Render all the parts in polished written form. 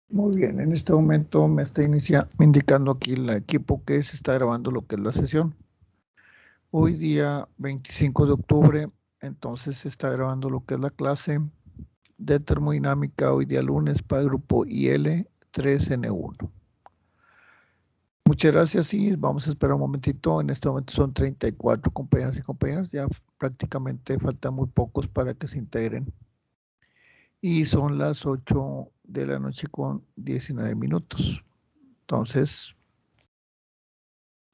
Muy bien, en este momento me está indicando aquí el equipo que se está grabando lo que es la sesión. Hoy día 25 de octubre, entonces se está grabando lo que es la clase de termodinámica hoy día lunes para el grupo IL 3N1. Muchas gracias y vamos a esperar un momentito. En este momento son 34 compañeras y compañeras, ya prácticamente faltan muy pocos para que se integren. Y son las 8 de la noche con 19 minutos. Entonces,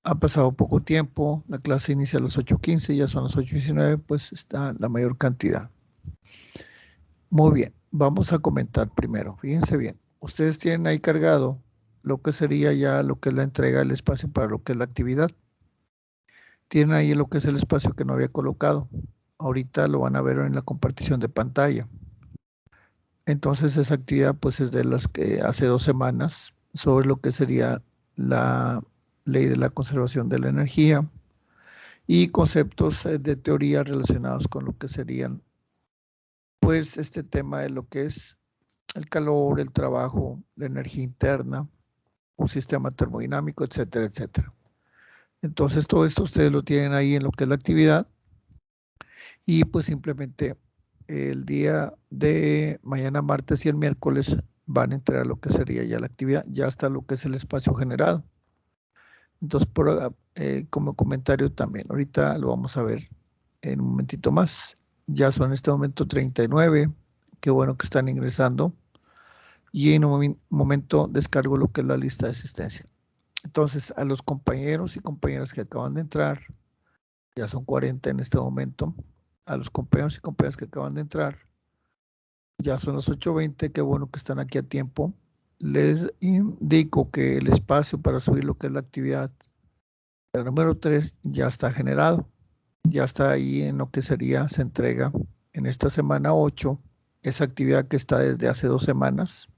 ha pasado poco tiempo, la clase inicia a las 8:15, ya son las 8:19, pues está la mayor cantidad. Muy bien, vamos a comentar primero. Fíjense bien, ustedes tienen ahí cargado lo que sería ya lo que es la entrega del espacio para lo que es la actividad. Tienen ahí lo que es el espacio que no había colocado. Ahorita lo van a ver en la compartición de pantalla. Entonces esa actividad pues es de las que hace 2 semanas sobre lo que sería la ley de la conservación de la energía y conceptos de teoría relacionados con lo que serían pues este tema de lo que es el calor, el trabajo, la energía interna, un sistema termodinámico, etcétera, etcétera. Entonces todo esto ustedes lo tienen ahí en lo que es la actividad y pues simplemente el día de mañana, martes y el miércoles van a entrar a lo que sería ya la actividad, ya hasta lo que es el espacio generado. Entonces, como comentario también, ahorita lo vamos a ver en un momentito más. Ya son en este momento 39, qué bueno que están ingresando. Y en un momento descargo lo que es la lista de asistencia. Entonces, a los compañeros y compañeras que acaban de entrar, ya son 40 en este momento, a los compañeros y compañeras que acaban de entrar, ya son las 8:20, qué bueno que están aquí a tiempo. Les indico que el espacio para subir lo que es la actividad, la número 3, ya está generado. Ya está ahí en lo que sería, se entrega en esta semana 8, esa actividad que está desde hace 2 semanas.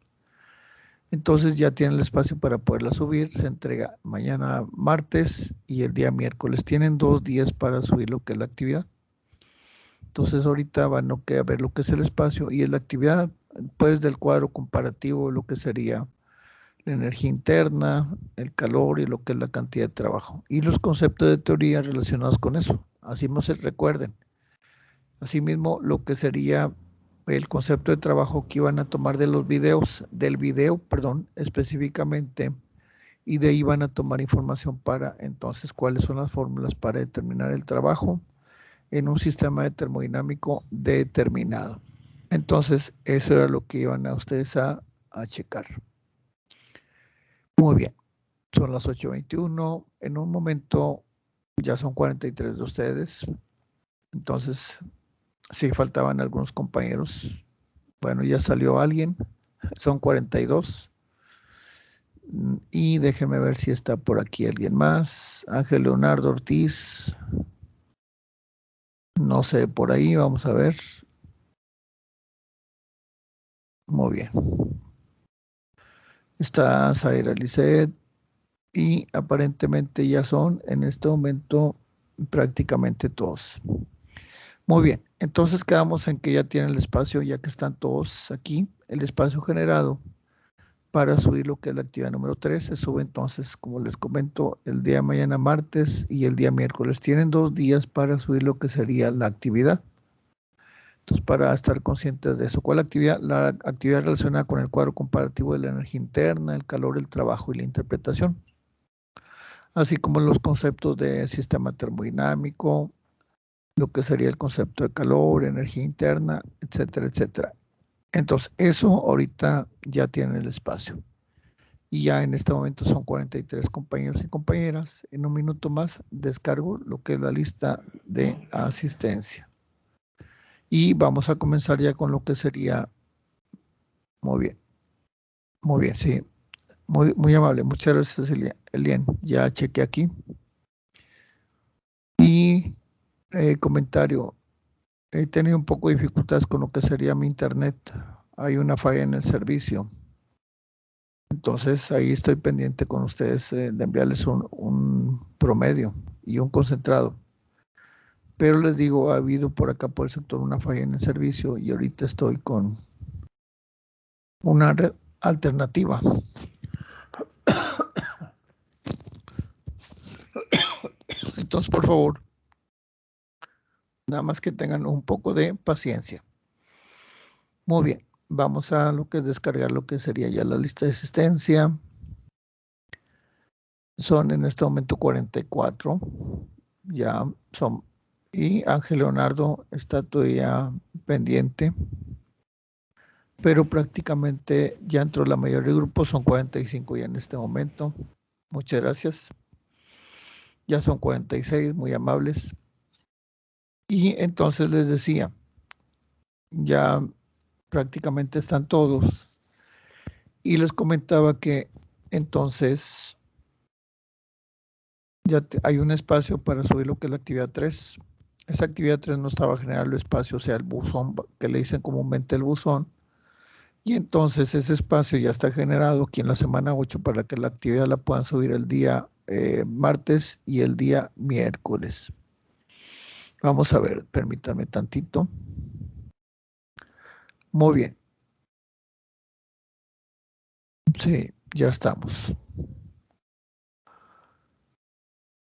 Entonces ya tienen el espacio para poderla subir, se entrega mañana martes y el día miércoles. Tienen 2 días para subir lo que es la actividad. Entonces ahorita van a ver lo que es el espacio y es la actividad, pues del cuadro comparativo, lo que sería la energía interna, el calor y lo que es la cantidad de trabajo. Y los conceptos de teoría relacionados con eso. Así no se recuerden. Asimismo, lo que sería el concepto de trabajo que iban a tomar de los videos, del video, perdón, específicamente, y de ahí van a tomar información para entonces cuáles son las fórmulas para determinar el trabajo en un sistema termodinámico determinado. Entonces, eso era lo que iban a ustedes a checar. Muy bien, son las 8:21. En un momento ya son 43 de ustedes. Entonces, sí faltaban algunos compañeros. Bueno, ya salió alguien. Son 42. Y déjenme ver si está por aquí alguien más. Ángel Leonardo Ortiz. No sé, por ahí, vamos a ver. Muy bien. Está Zaira Lisset. Y aparentemente ya son en este momento prácticamente todos. Muy bien, entonces quedamos en que ya tienen el espacio, ya que están todos aquí, el espacio generado para subir lo que es la actividad número 3. Se sube entonces, como les comento, el día de mañana martes y el día miércoles. Tienen 2 días para subir lo que sería la actividad. Entonces, para estar conscientes de eso, ¿cuál actividad? La actividad relacionada con el cuadro comparativo de la energía interna, el calor, el trabajo y la interpretación, así como los conceptos de sistema termodinámico, lo que sería el concepto de calor, energía interna, etcétera, etcétera. Entonces, eso ahorita ya tiene el espacio. Y ya en este momento son 43 compañeros y compañeras. En un minuto más descargo lo que es la lista de asistencia. Y vamos a comenzar ya con lo que sería, muy bien, sí, muy amable. Muchas gracias, Elien. Ya chequé aquí. Y comentario, he tenido un poco de dificultades con lo que sería mi internet. Hay una falla en el servicio. Entonces ahí estoy pendiente con ustedes de enviarles un promedio y un concentrado. Pero les digo, ha habido por acá por el sector una falla en el servicio y ahorita estoy con una red alternativa. Entonces, por favor, nada más que tengan un poco de paciencia. Muy bien, vamos a lo que es descargar lo que sería ya la lista de asistencia. Son en este momento 44, ya son, y Ángel Leonardo está todavía pendiente, pero prácticamente ya entró la mayoría del grupo, son 45 ya en este momento. Muchas gracias. Ya son 46, muy amables. Y entonces les decía, ya prácticamente están todos. Y les comentaba que entonces ya hay un espacio para subir lo que es la actividad 3. Esa actividad 3 no estaba generando espacio, o sea, el buzón, que le dicen comúnmente el buzón. Y entonces ese espacio ya está generado aquí en la semana 8 para que la actividad la puedan subir el día martes y el día miércoles. Vamos a ver, permítanme tantito. Muy bien. Sí, ya estamos.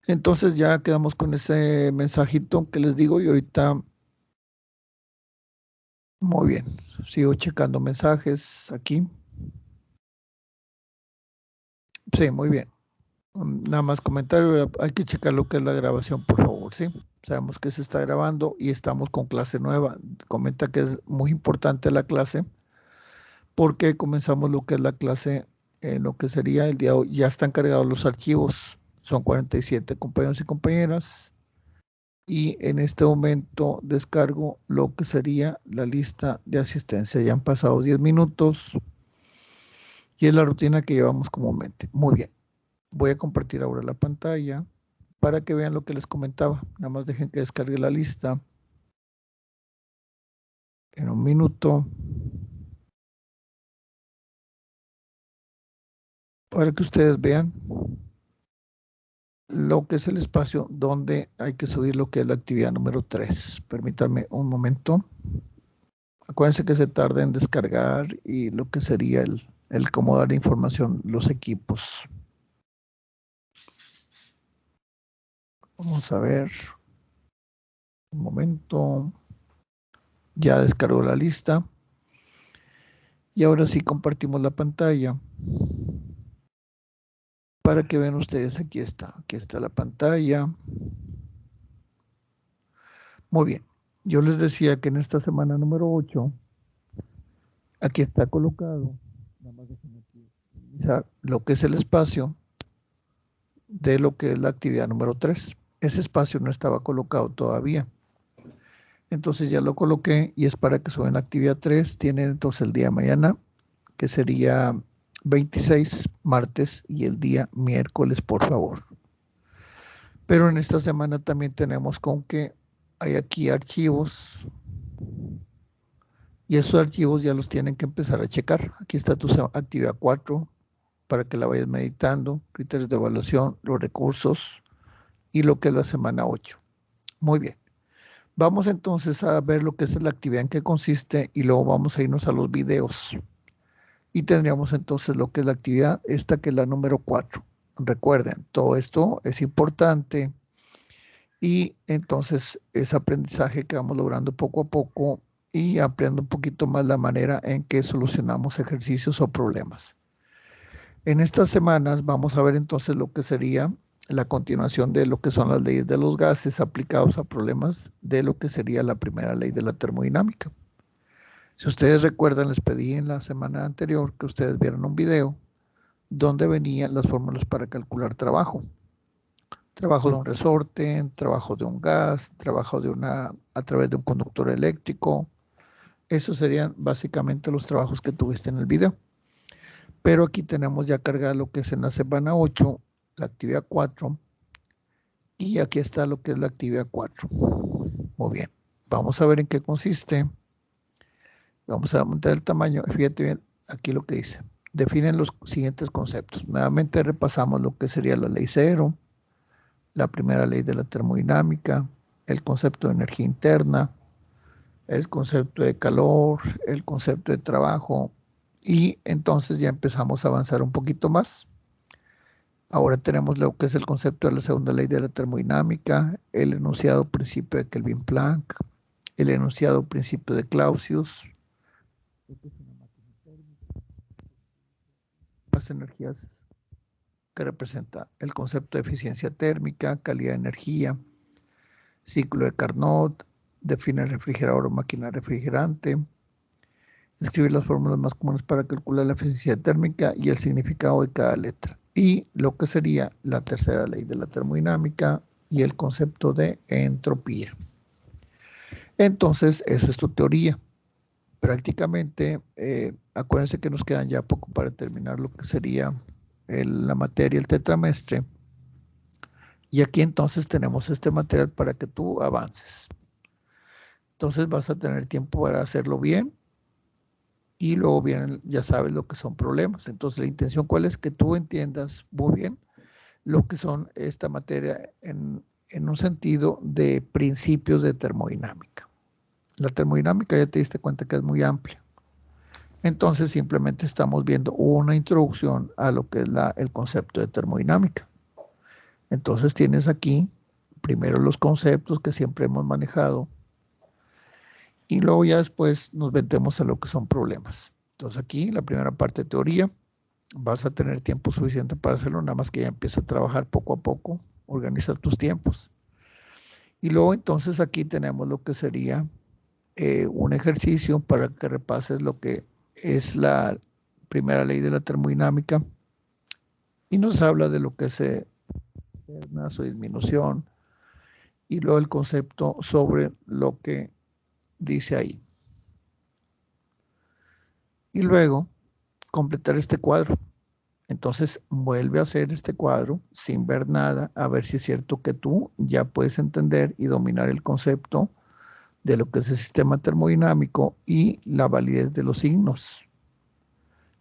Entonces ya quedamos con ese mensajito que les digo y ahorita, muy bien, sigo checando mensajes aquí. Sí, muy bien. Nada más comentario, hay que checar lo que es la grabación, por favor, ¿sí? Sabemos que se está grabando y estamos con clase nueva. Comenta que es muy importante la clase porque comenzamos lo que es la clase, lo que sería el día de hoy. Ya están cargados los archivos, son 47 compañeros y compañeras. Y en este momento descargo lo que sería la lista de asistencia. Ya han pasado 10 minutos y es la rutina que llevamos comúnmente. Muy bien. Voy a compartir ahora la pantalla para que vean lo que les comentaba. Nada más dejen que descargue la lista en un minuto para que ustedes vean lo que es el espacio donde hay que subir lo que es la actividad número 3. Permítanme un momento. Acuérdense que se tarda en descargar y lo que sería el cómo dar información, los equipos. Vamos a ver. Un momento. Ya descargó la lista. Y ahora sí compartimos la pantalla. Para que vean ustedes, aquí está la pantalla. Muy bien, yo les decía que en esta semana número 8, aquí está colocado, nada más déjenme aquí, lo que es el espacio de lo que es la actividad número 3. Ese espacio no estaba colocado todavía. Entonces ya lo coloqué y es para que suban la actividad 3. Tienen entonces el día de mañana, que sería 26, martes, y el día miércoles, por favor. Pero en esta semana también tenemos con que hay aquí archivos y esos archivos ya los tienen que empezar a checar. Aquí está tu actividad 4 para que la vayas meditando, criterios de evaluación, los recursos y lo que es la semana 8. Muy bien. Vamos entonces a ver lo que es la actividad, en qué consiste y luego vamos a irnos a los videos. Y tendríamos entonces lo que es la actividad, esta que es la número 4. Recuerden, todo esto es importante y entonces es aprendizaje que vamos logrando poco a poco y ampliando un poquito más la manera en que solucionamos ejercicios o problemas. En estas semanas vamos a ver entonces lo que sería la continuación de lo que son las leyes de los gases aplicados a problemas de lo que sería la primera ley de la termodinámica. Si ustedes recuerdan, les pedí en la semana anterior que ustedes vieran un video donde venían las fórmulas para calcular trabajo. Trabajo de un resorte, trabajo de un gas, trabajo a través de un conductor eléctrico. Esos serían básicamente los trabajos que tuviste en el video. Pero aquí tenemos ya cargado lo que es en la semana 8, la actividad 4. Y aquí está lo que es la actividad 4. Muy bien. Vamos a ver en qué consiste. Vamos a aumentar el tamaño. Fíjate bien aquí lo que dice. Definen los siguientes conceptos. Nuevamente repasamos lo que sería la ley cero, la primera ley de la termodinámica, el concepto de energía interna, el concepto de calor, el concepto de trabajo Y entonces ya empezamos a avanzar un poquito más. Ahora tenemos lo que es el concepto de la segunda ley de la termodinámica, el enunciado principio de Kelvin-Planck, el enunciado principio de Clausius, las energías que representa el concepto de eficiencia térmica, calidad de energía, ciclo de Carnot, define el refrigerador o máquina refrigerante, escribir las fórmulas más comunes para calcular la eficiencia térmica y el significado de cada letra. Y lo que sería la tercera ley de la termodinámica y el concepto de entropía. Entonces, eso es tu teoría. Prácticamente, acuérdense que nos quedan ya poco para terminar lo que sería la materia, el tetramestre. Y aquí entonces tenemos este material para que tú avances. Entonces vas a tener tiempo para hacerlo bien. Y luego vienen, ya sabes lo que son problemas. Entonces la intención cuál es que tú entiendas muy bien lo que son esta materia en un sentido de principios de termodinámica. La termodinámica ya te diste cuenta que es muy amplia. Entonces simplemente estamos viendo una introducción a lo que es el concepto de termodinámica. Entonces tienes aquí primero los conceptos que siempre hemos manejado y luego ya después nos metemos a lo que son problemas. Entonces aquí la primera parte de teoría, vas a tener tiempo suficiente para hacerlo, nada más que ya empieza a trabajar poco a poco, organiza tus tiempos. Y luego entonces aquí tenemos lo que sería un ejercicio para que repases lo que es la primera ley de la termodinámica y nos habla de lo que es internas o disminución y luego el concepto sobre lo que dice ahí. Y luego completar este cuadro. Entonces vuelve a hacer este cuadro sin ver nada, a ver si es cierto que tú ya puedes entender y dominar el concepto de lo que es el sistema termodinámico y la validez de los signos.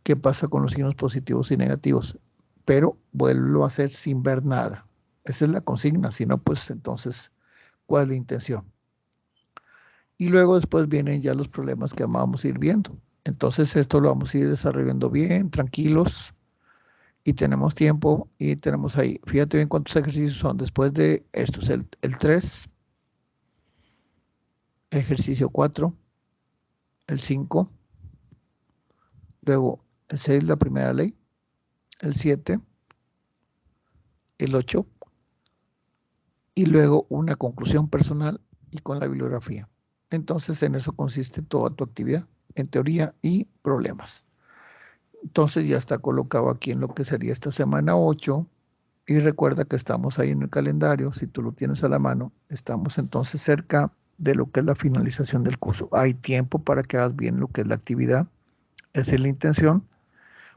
¿Qué pasa con los signos positivos y negativos? Pero vuelvo a hacer sin ver nada. Esa es la consigna, si no, pues entonces, ¿cuál es la intención? Y luego después vienen ya los problemas que vamos a ir viendo. Entonces esto lo vamos a ir desarrollando bien, tranquilos, y tenemos tiempo y tenemos ahí. Fíjate bien cuántos ejercicios son. Después de esto es el 3, ejercicio 4, el 5, luego el 6, la primera ley, el 7, el 8, y luego una conclusión personal y con la bibliografía. Entonces en eso consiste toda tu actividad, en teoría y problemas. Entonces ya está colocado aquí en lo que sería esta semana 8 y recuerda que estamos ahí en el calendario, si tú lo tienes a la mano, estamos entonces cerca de lo que es la finalización del curso. Hay tiempo para que hagas bien lo que es la actividad, esa es la intención,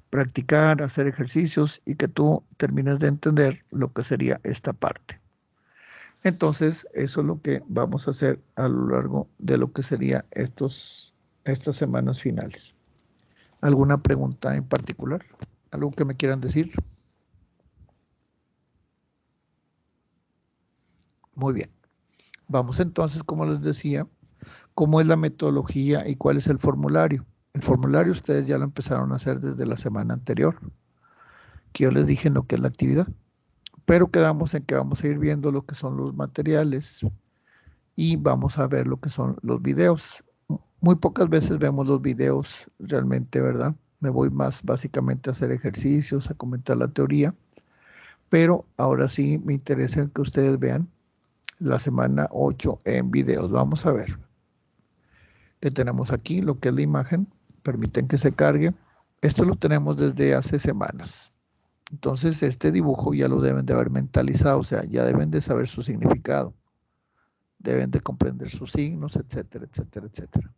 practicar, hacer ejercicios y que tú termines de entender lo que sería esta parte. Entonces, eso es lo que vamos a hacer a lo largo de lo que sería estas semanas finales. ¿Alguna pregunta en particular? ¿Algo que me quieran decir? Muy bien. Vamos entonces, como les decía, cómo es la metodología y cuál es el formulario. El formulario ustedes ya lo empezaron a hacer desde la semana anterior, que yo les dije en lo que es la actividad, pero quedamos en que vamos a ir viendo lo que son los materiales y vamos a ver lo que son los videos. Muy pocas veces vemos los videos realmente, ¿verdad? Me voy más básicamente a hacer ejercicios, a comentar la teoría, pero ahora sí me interesa que ustedes vean la semana 8 en videos. Vamos a ver que tenemos aquí, lo que es la imagen. Permiten que se cargue. Esto lo tenemos desde hace semanas. Entonces, este dibujo ya lo deben de haber mentalizado, o sea, ya deben de saber su significado. Deben de comprender sus signos, etcétera, etcétera, etcétera.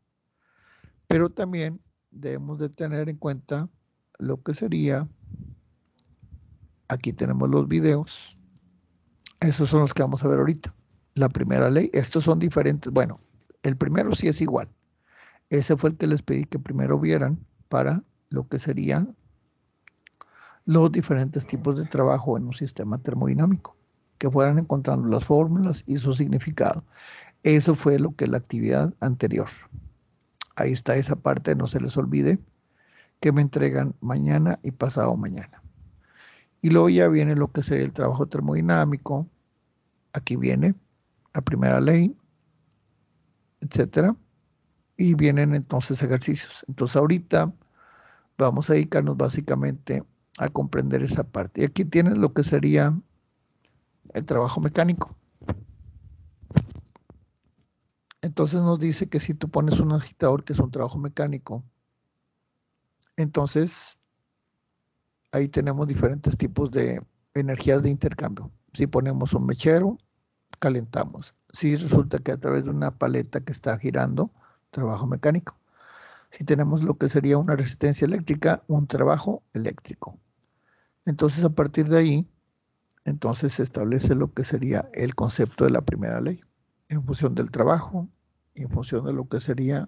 Pero también debemos de tener en cuenta lo que sería, aquí tenemos los videos, esos son los que vamos a ver ahorita. La primera ley, estos son diferentes, bueno, el primero sí es igual. Ese fue el que les pedí que primero vieran para lo que serían los diferentes tipos de trabajo en un sistema termodinámico, que fueran encontrando las fórmulas y su significado. Eso fue lo que es la actividad anterior. Ahí está esa parte, no se les olvide que me entregan mañana y pasado mañana. Y luego ya viene lo que sería el trabajo termodinámico. Aquí viene la primera ley, etcétera. Y vienen entonces ejercicios. Entonces ahorita vamos a dedicarnos básicamente a comprender esa parte. Y aquí tienes lo que sería el trabajo mecánico. Entonces nos dice que si tú pones un agitador, que es un trabajo mecánico, entonces ahí tenemos diferentes tipos de energías de intercambio. Si ponemos un mechero, calentamos. Si resulta que a través de una paleta que está girando, trabajo mecánico. Si tenemos lo que sería una resistencia eléctrica, un trabajo eléctrico. Entonces, a partir de ahí, entonces se establece lo que sería el concepto de la primera ley, en función del trabajo, en función de lo que sería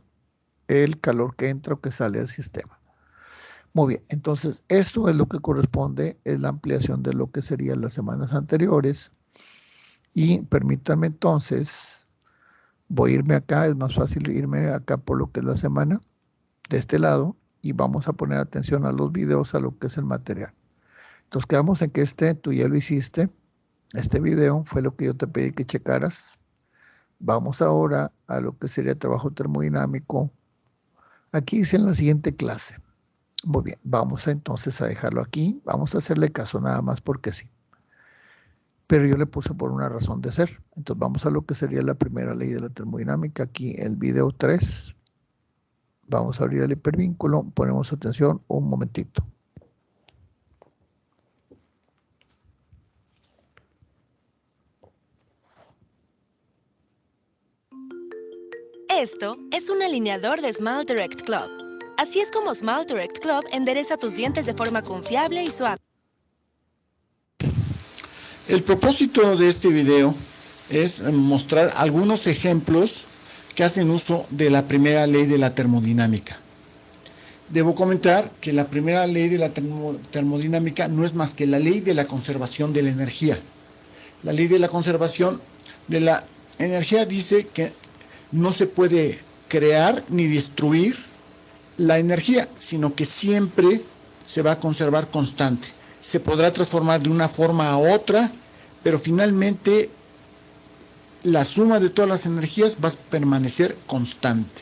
el calor que entra o que sale del sistema. Muy bien, entonces esto es lo que corresponde, es la ampliación de lo que serían las semanas anteriores. Y permítanme entonces, voy a irme acá, es más fácil irme acá por lo que es la semana, de este lado, y vamos a poner atención a los videos, a lo que es el material. Entonces quedamos en que tú ya lo hiciste, este video fue lo que yo te pedí que checaras. Vamos ahora a lo que sería trabajo termodinámico. Aquí dice en la siguiente clase. Muy bien, vamos entonces a dejarlo aquí, vamos a hacerle caso nada más porque sí. Pero yo le puse por una razón de ser. Entonces vamos a lo que sería la primera ley de la termodinámica, aquí el video 3. Vamos a abrir el hipervínculo, ponemos atención un momentito. Esto es un alineador de Smile Direct Club. Así es como Smile Direct Club endereza tus dientes de forma confiable y suave. El propósito de este video es mostrar algunos ejemplos que hacen uso de la primera ley de la termodinámica. Debo comentar que la primera ley de la termodinámica no es más que la ley de la conservación de la energía. La ley de la conservación de la energía dice que no se puede crear ni destruir la energía, sino que siempre se va a conservar constante. Se podrá transformar de una forma a otra, pero finalmente la suma de todas las energías va a permanecer constante.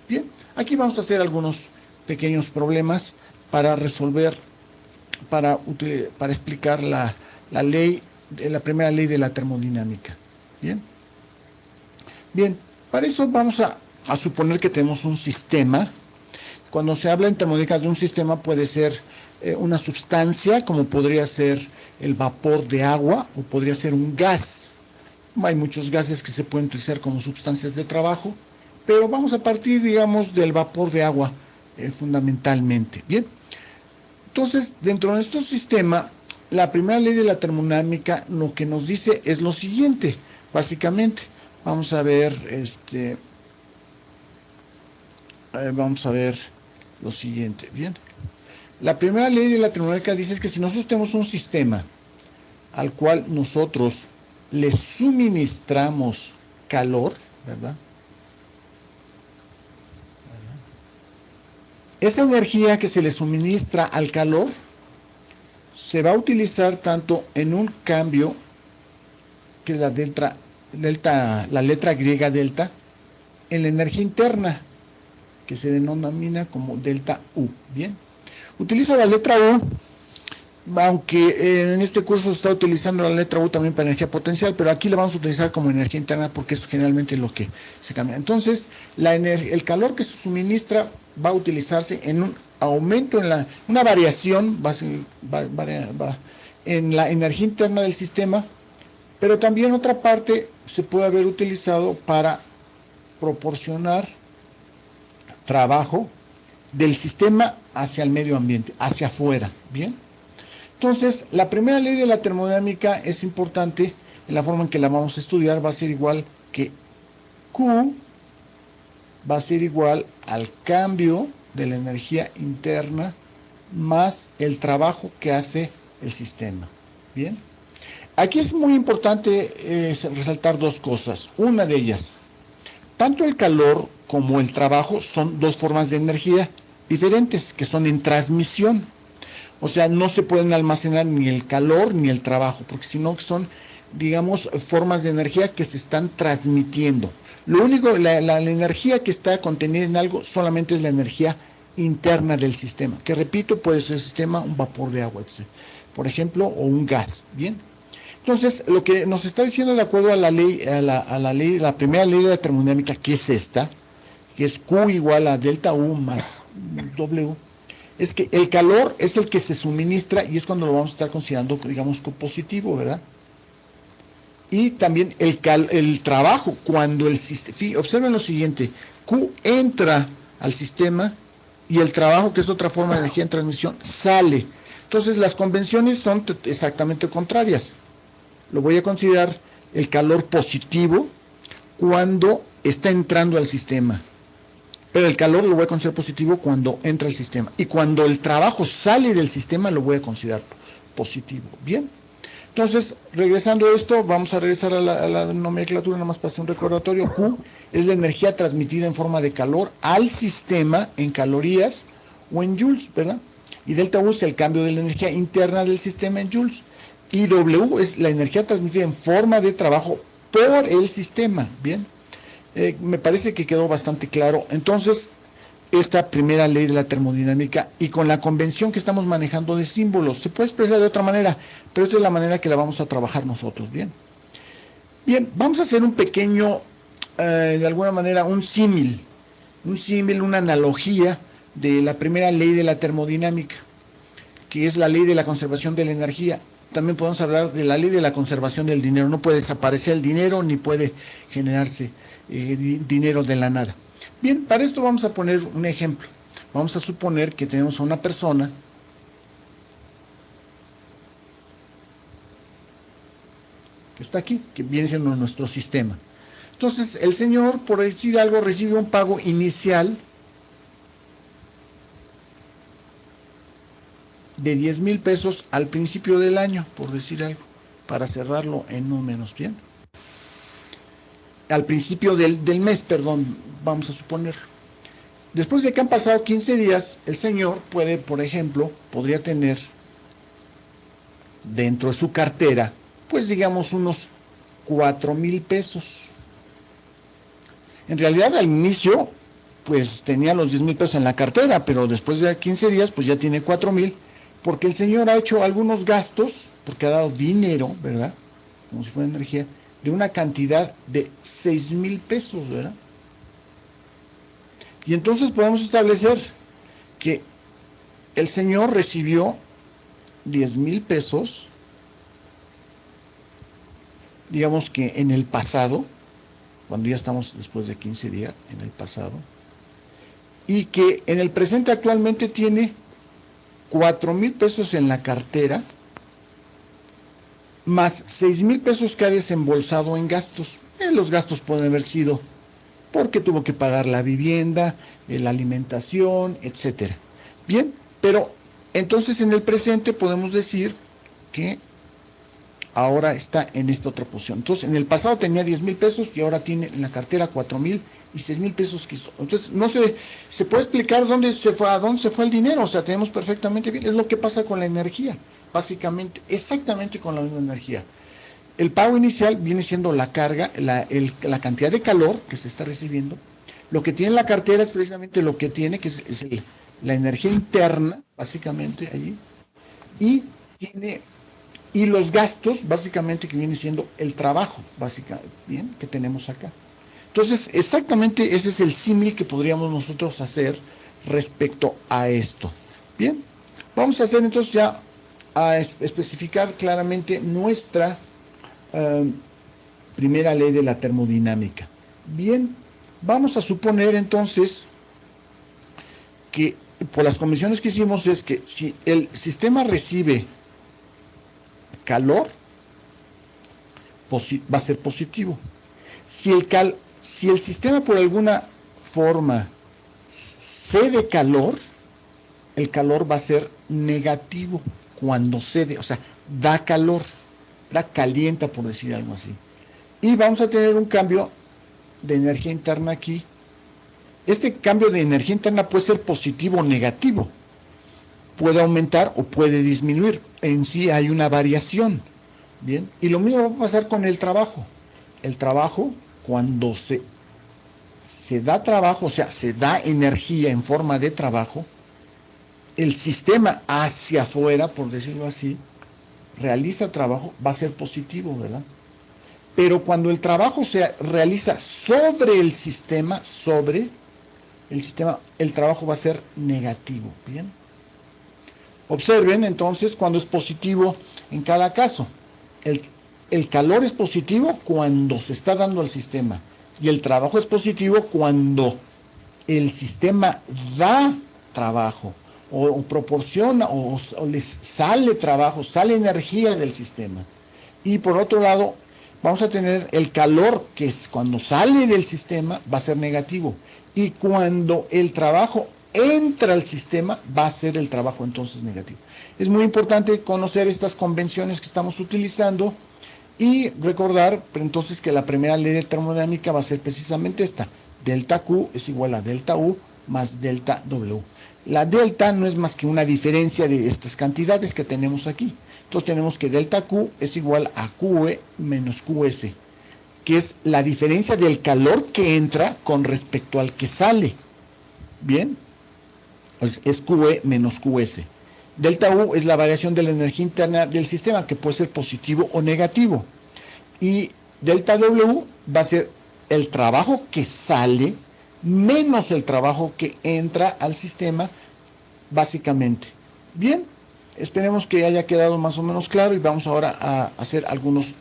Bien, aquí vamos a hacer algunos pequeños problemas para resolver, para explicar la primera ley de la termodinámica. Bien, para eso vamos a suponer que tenemos un sistema. Cuando se habla en termodinámica de un sistema puede ser una sustancia, como podría ser el vapor de agua o podría ser un gas. Hay muchos gases que se pueden utilizar como sustancias de trabajo, pero vamos a partir, digamos, del vapor de agua fundamentalmente. Bien, entonces, dentro de nuestro sistema, la primera ley de la termodinámica lo que nos dice es lo siguiente, básicamente. Vamos a ver, lo siguiente, bien. La primera ley de la termodinámica dice que si nosotros tenemos un sistema al cual nosotros le suministramos calor, ¿verdad? Esa energía que se le suministra al calor se va a utilizar tanto en un cambio que la letra griega delta, en la energía interna, que se denomina como delta U. Bien, utilizo la letra U, aunque en este curso se está utilizando la letra U también para energía potencial, pero aquí la vamos a utilizar como energía interna porque es generalmente lo que se cambia. Entonces, el calor que se suministra va a utilizarse en un aumento, una variación en la energía interna del sistema, pero también otra parte se puede haber utilizado para proporcionar trabajo del sistema hacia el medio ambiente, hacia afuera. Bien, entonces la primera ley de la termodinámica es importante en la forma en que la vamos a estudiar. Va a ser igual que Q va a ser igual al cambio de la energía interna más el trabajo que hace el sistema. Bien, aquí es muy importante resaltar dos cosas. Una de ellas, tanto el calor como el trabajo son dos formas de energía, diferentes, que son en transmisión. O sea, no se pueden almacenar ni el calor ni el trabajo, porque si no son, digamos, formas de energía que se están transmitiendo. Lo único, la energía que está contenida en algo solamente es la energía interna del sistema, que repito, puede ser el sistema, un vapor de agua, etc., por ejemplo, o un gas. Bien. Entonces, lo que nos está diciendo de acuerdo a la ley, la primera ley de la termodinámica, que es esta, que es Q igual a delta U más W, es que el calor es el que se suministra y es cuando lo vamos a estar considerando, digamos, positivo, ¿verdad? Y también el trabajo, cuando el sistema, observen lo siguiente, Q entra al sistema y el trabajo, que es otra forma de energía en transmisión, sale. Entonces, las convenciones son exactamente contrarias. Lo voy a considerar el calor positivo cuando está entrando al sistema. Pero el calor lo voy a considerar positivo cuando entra al sistema. Y cuando el trabajo sale del sistema, lo voy a considerar positivo. Bien. Entonces, regresando a esto, vamos a regresar a la nomenclatura, nada más para hacer un recordatorio. Q es la energía transmitida en forma de calor al sistema en calorías o en joules, ¿verdad? Y delta U es el cambio de la energía interna del sistema en joules. Y W es la energía transmitida en forma de trabajo por el sistema. Bien. Me parece que quedó bastante claro. Entonces, esta primera ley de la termodinámica y con la convención que estamos manejando de símbolos, se puede expresar de otra manera, pero esta es la manera que la vamos a trabajar nosotros. Bien, bien, vamos a hacer un pequeño, de alguna manera, un símil, una analogía de la primera ley de la termodinámica, que es la ley de la conservación de la energía. También podemos hablar de la ley de la conservación del dinero. No puede desaparecer el dinero ni puede generarse dinero de la nada. Bien, para esto vamos a poner un ejemplo. Vamos a suponer que tenemos a una persona que está aquí, que viene siendo nuestro sistema. Entonces, el señor, por decir algo, recibe un pago inicial de 10,000 pesos al principio del año, por decir algo, para cerrarlo en números, ¿bien? Al principio del mes, perdón, vamos a suponerlo. Después de que han pasado 15 días, el señor puede, por ejemplo, podría tener dentro de su cartera, pues digamos unos 4,000 pesos. En realidad, al inicio, pues tenía los 10,000 pesos en la cartera, pero después de 15 días, pues ya tiene 4,000, porque el señor ha hecho algunos gastos, porque ha dado dinero, ¿verdad? Como si fuera energía, de una cantidad de 6,000 pesos, ¿verdad? Y entonces podemos establecer que el señor recibió 10,000 pesos, digamos que en el pasado, cuando ya estamos después de 15 días, en el pasado, y que en el presente actualmente tiene 4,000 pesos en la cartera, más 6,000 pesos que ha desembolsado en gastos. Los gastos pueden haber sido porque tuvo que pagar la vivienda, la alimentación, etcétera. Bien, pero entonces en el presente podemos decir que ahora está en esta otra posición. Entonces, en el pasado tenía 10,000 pesos y ahora tiene en la cartera 4,000 y 6,000 pesos que hizo. Entonces, no se puede explicar a dónde se fue el dinero. O sea, tenemos perfectamente bien. Es lo que pasa con la energía, básicamente, exactamente con la misma energía. El pago inicial viene siendo la carga, la cantidad de calor que se está recibiendo. Lo que tiene en la cartera es precisamente lo que tiene, que es la energía interna, básicamente, allí. Y los gastos, básicamente, que viene siendo el trabajo, básicamente, bien, que tenemos acá. Entonces, exactamente ese es el símil que podríamos nosotros hacer respecto a esto. Bien, vamos a hacer entonces ya a especificar claramente nuestra primera ley de la termodinámica. Bien, vamos a suponer entonces que por las convenciones que hicimos es que si el sistema recibe calor, va a ser positivo. Si el sistema por alguna forma cede calor, el calor va a ser negativo cuando cede, o sea, da calor, calienta, por decir algo así. Y vamos a tener un cambio de energía interna aquí, Este cambio de energía interna puede ser positivo o negativo. Puede aumentar o puede disminuir. En sí hay una variación. Bien. Y lo mismo va a pasar con el trabajo. El trabajo, cuando se da trabajo, o sea, se da energía en forma de trabajo, el sistema hacia afuera, por decirlo así, realiza trabajo, va a ser positivo, ¿verdad? Pero cuando el trabajo se realiza sobre el sistema, el trabajo va a ser negativo, ¿bien? Observen entonces cuando es positivo en cada caso. El calor es positivo cuando se está dando al sistema y el trabajo es positivo cuando el sistema da trabajo o proporciona o les sale trabajo, sale energía del sistema. Y por otro lado, vamos a tener el calor que es cuando sale del sistema va a ser negativo y cuando el trabajo entra al sistema va a ser el trabajo entonces negativo. Es muy importante conocer estas convenciones que estamos utilizando y recordar entonces que la primera ley de termodinámica va a ser precisamente esta. Delta Q es igual a delta U más delta W. La delta no es más que una diferencia de estas cantidades que tenemos aquí. Entonces tenemos que delta Q es igual a QE menos QS, que es la diferencia del calor que entra con respecto al que sale. Bien, es QE menos QS. Delta U es la variación de la energía interna del sistema, que puede ser positivo o negativo. Y delta W va a ser el trabajo que sale menos el trabajo que entra al sistema, básicamente. Bien, esperemos que haya quedado más o menos claro y vamos ahora a hacer algunos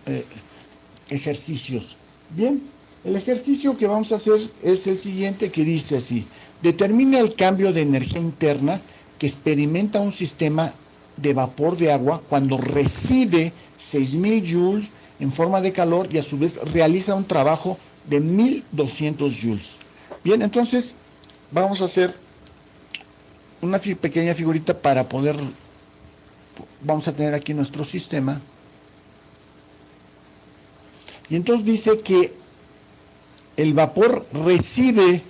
ejercicios. Bien, el ejercicio que vamos a hacer es el siguiente, que dice así: determina el cambio de energía interna que experimenta un sistema de vapor de agua cuando recibe 6.000 joules en forma de calor y a su vez realiza un trabajo de 1.200 joules. Bien, entonces vamos a hacer una pequeña figurita para poder, vamos a tener aquí nuestro sistema. Y entonces dice que el vapor recibe,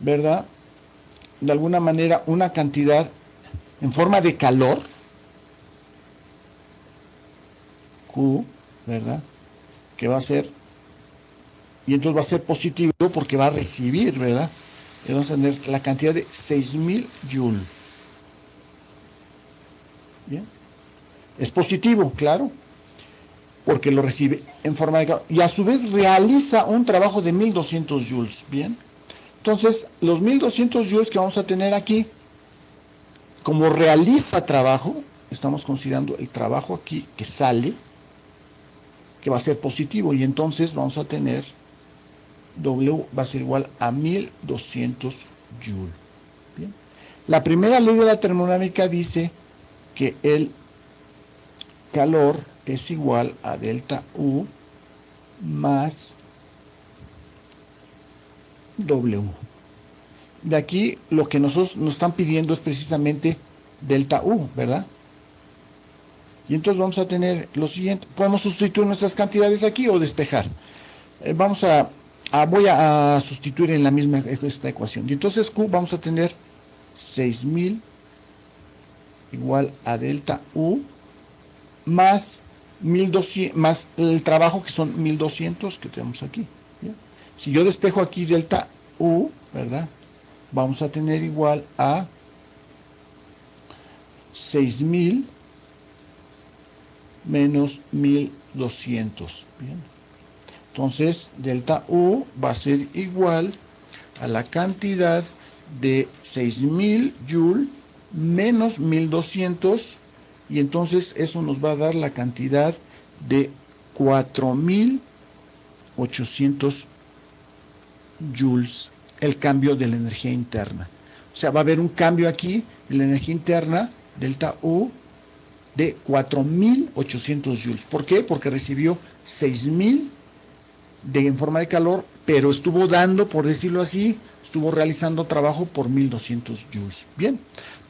¿verdad?, de alguna manera una cantidad en forma de calor, Q, ¿verdad?, que va a ser, y entonces va a ser positivo porque va a recibir, ¿verdad?, y vamos a tener la cantidad de 6.000 joules. Bien, es positivo, claro, porque lo recibe en forma de calor, y a su vez realiza un trabajo de 1.200 joules, bien. Entonces, los 1.200 joules que vamos a tener aquí, como realiza trabajo, estamos considerando el trabajo aquí que sale, que va a ser positivo, y entonces vamos a tener W va a ser igual a 1.200 joules. Bien. La primera ley de la termodinámica dice que el calor es igual a delta U más W. De aquí lo que nosotros nos están pidiendo es precisamente delta U, ¿verdad? Y entonces vamos a tener lo siguiente. Podemos sustituir nuestras cantidades aquí o despejar. Voy a sustituir en la misma esta ecuación. Y entonces Q vamos a tener 6.000 igual a delta U más 1.200 más el trabajo que son 1.200 que tenemos aquí. ¿Ya? Si yo despejo aquí delta U, ¿verdad?, vamos a tener igual a 6.000 menos 1.200. Bien. Entonces, delta U va a ser igual a la cantidad de 6.000 joules menos 1.200, y entonces eso nos va a dar la cantidad de 4.800 joules, el cambio de la energía interna. O sea, va a haber un cambio aquí en la energía interna, delta U, de 4.800 joules. ¿Por qué? Porque recibió 6.000 en forma de calor, pero estuvo dando, por decirlo así, estuvo realizando trabajo por 1.200 joules. Bien,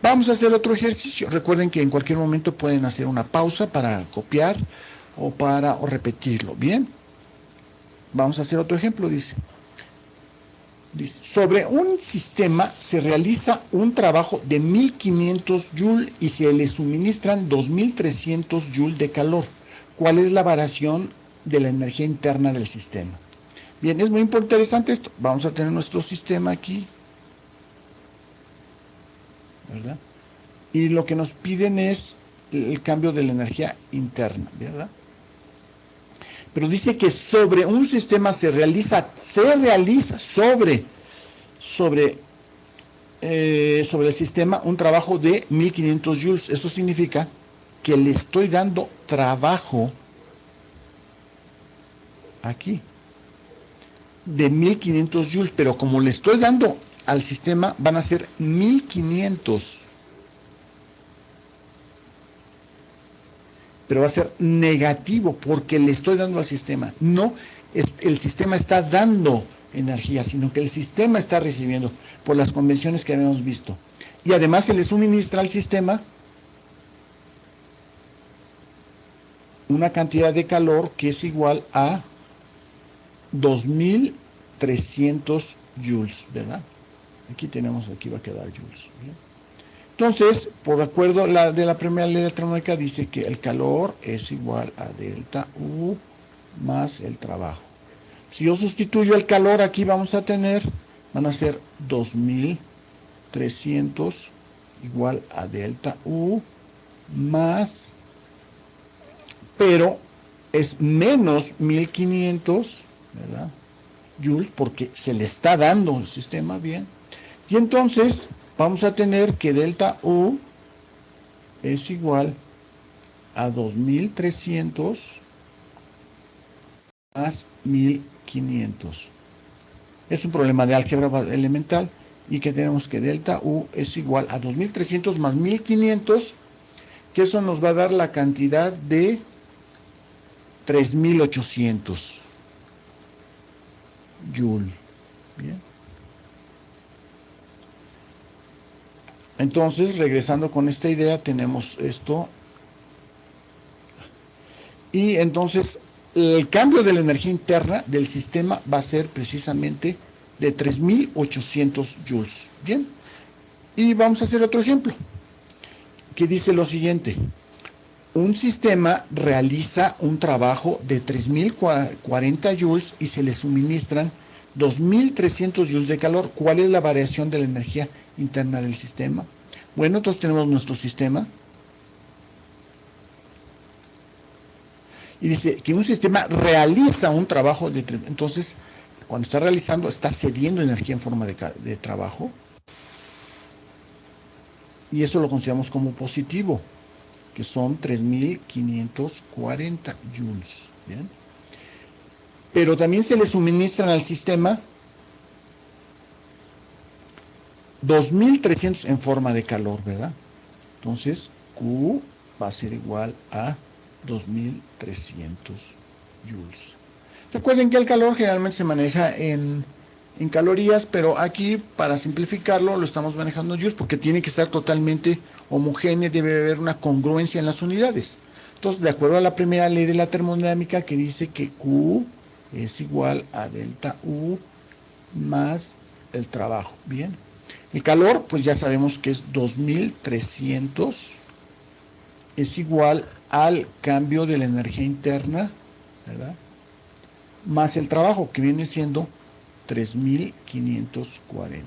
vamos a hacer otro ejercicio. Recuerden que en cualquier momento pueden hacer una pausa para copiar o repetirlo. Bien, vamos a hacer otro ejemplo, dice. Dice, sobre un sistema se realiza un trabajo de 1500 joules y se le suministran 2300 joules de calor. ¿Cuál es la variación de la energía interna del sistema? Bien, es muy interesante esto. Vamos a tener nuestro sistema aquí, ¿verdad? Y lo que nos piden es el cambio de la energía interna, ¿verdad? Pero dice que sobre un sistema se realiza sobre el sistema un trabajo de 1500 joules. Eso significa que le estoy dando trabajo aquí de 1500 joules, pero como le estoy dando al sistema van a ser 1500, pero va a ser negativo porque le estoy dando al sistema. No, el sistema está dando energía, sino que el sistema está recibiendo por las convenciones que habíamos visto. Y además se le suministra al sistema una cantidad de calor que es igual a 2300 joules, ¿verdad? Aquí va a quedar joules, ¿bien? Entonces, por acuerdo de la primera ley de la termodinámica, dice que el calor es igual a delta U más el trabajo. Si yo sustituyo el calor, aquí van a ser 2300 igual a delta U más, pero es menos 1500, ¿verdad? Joules, porque se le está dando el sistema, bien. Y entonces vamos a tener que delta U es igual a 2300 más 1500. Es un problema de álgebra elemental y que tenemos que delta U es igual a 2300 más 1500, que eso nos va a dar la cantidad de 3800 Joule. Bien. Entonces, regresando con esta idea, tenemos esto. Y entonces, el cambio de la energía interna del sistema va a ser precisamente de 3800 joules. Bien. Y vamos a hacer otro ejemplo, que dice lo siguiente. Un sistema realiza un trabajo de 3040 joules y se le suministran 2300 joules de calor. ¿Cuál es la variación de la energía interna del sistema? Bueno, entonces tenemos nuestro sistema. Y dice que un sistema realiza un trabajo de... Entonces, cuando está realizando, está cediendo energía en forma de trabajo. Y eso lo consideramos como positivo, que son 3540 joules. ¿Bien? Pero también se le suministran al sistema 2300 en forma de calor, ¿verdad? Entonces, Q va a ser igual a 2300 joules. Recuerden que el calor generalmente se maneja en calorías, pero aquí, para simplificarlo, lo estamos manejando en joules porque tiene que estar totalmente homogéneo, debe haber una congruencia en las unidades. Entonces, de acuerdo a la primera ley de la termodinámica, que dice que Q es igual a delta U más el trabajo. Bien. El calor, pues ya sabemos que es 2300, es igual al cambio de la energía interna, ¿verdad? Más el trabajo, que viene siendo 3540.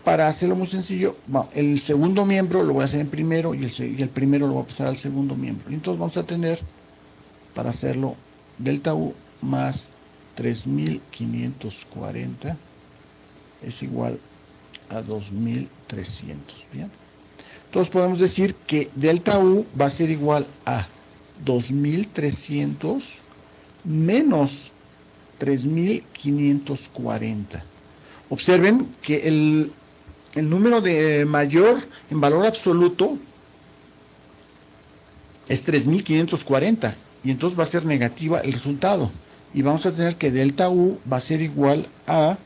Para hacerlo muy sencillo, el segundo miembro lo voy a hacer en primero y el primero lo voy a pasar al segundo miembro. Entonces vamos a tener, para hacerlo, delta U más 3540 es igual a 2300. Bien. Entonces podemos decir que delta U va a ser igual a 2300 menos 3540. Observen que el número de mayor en valor absoluto es 3540 y entonces va a ser negativa el resultado y vamos a tener que delta U va a ser igual a,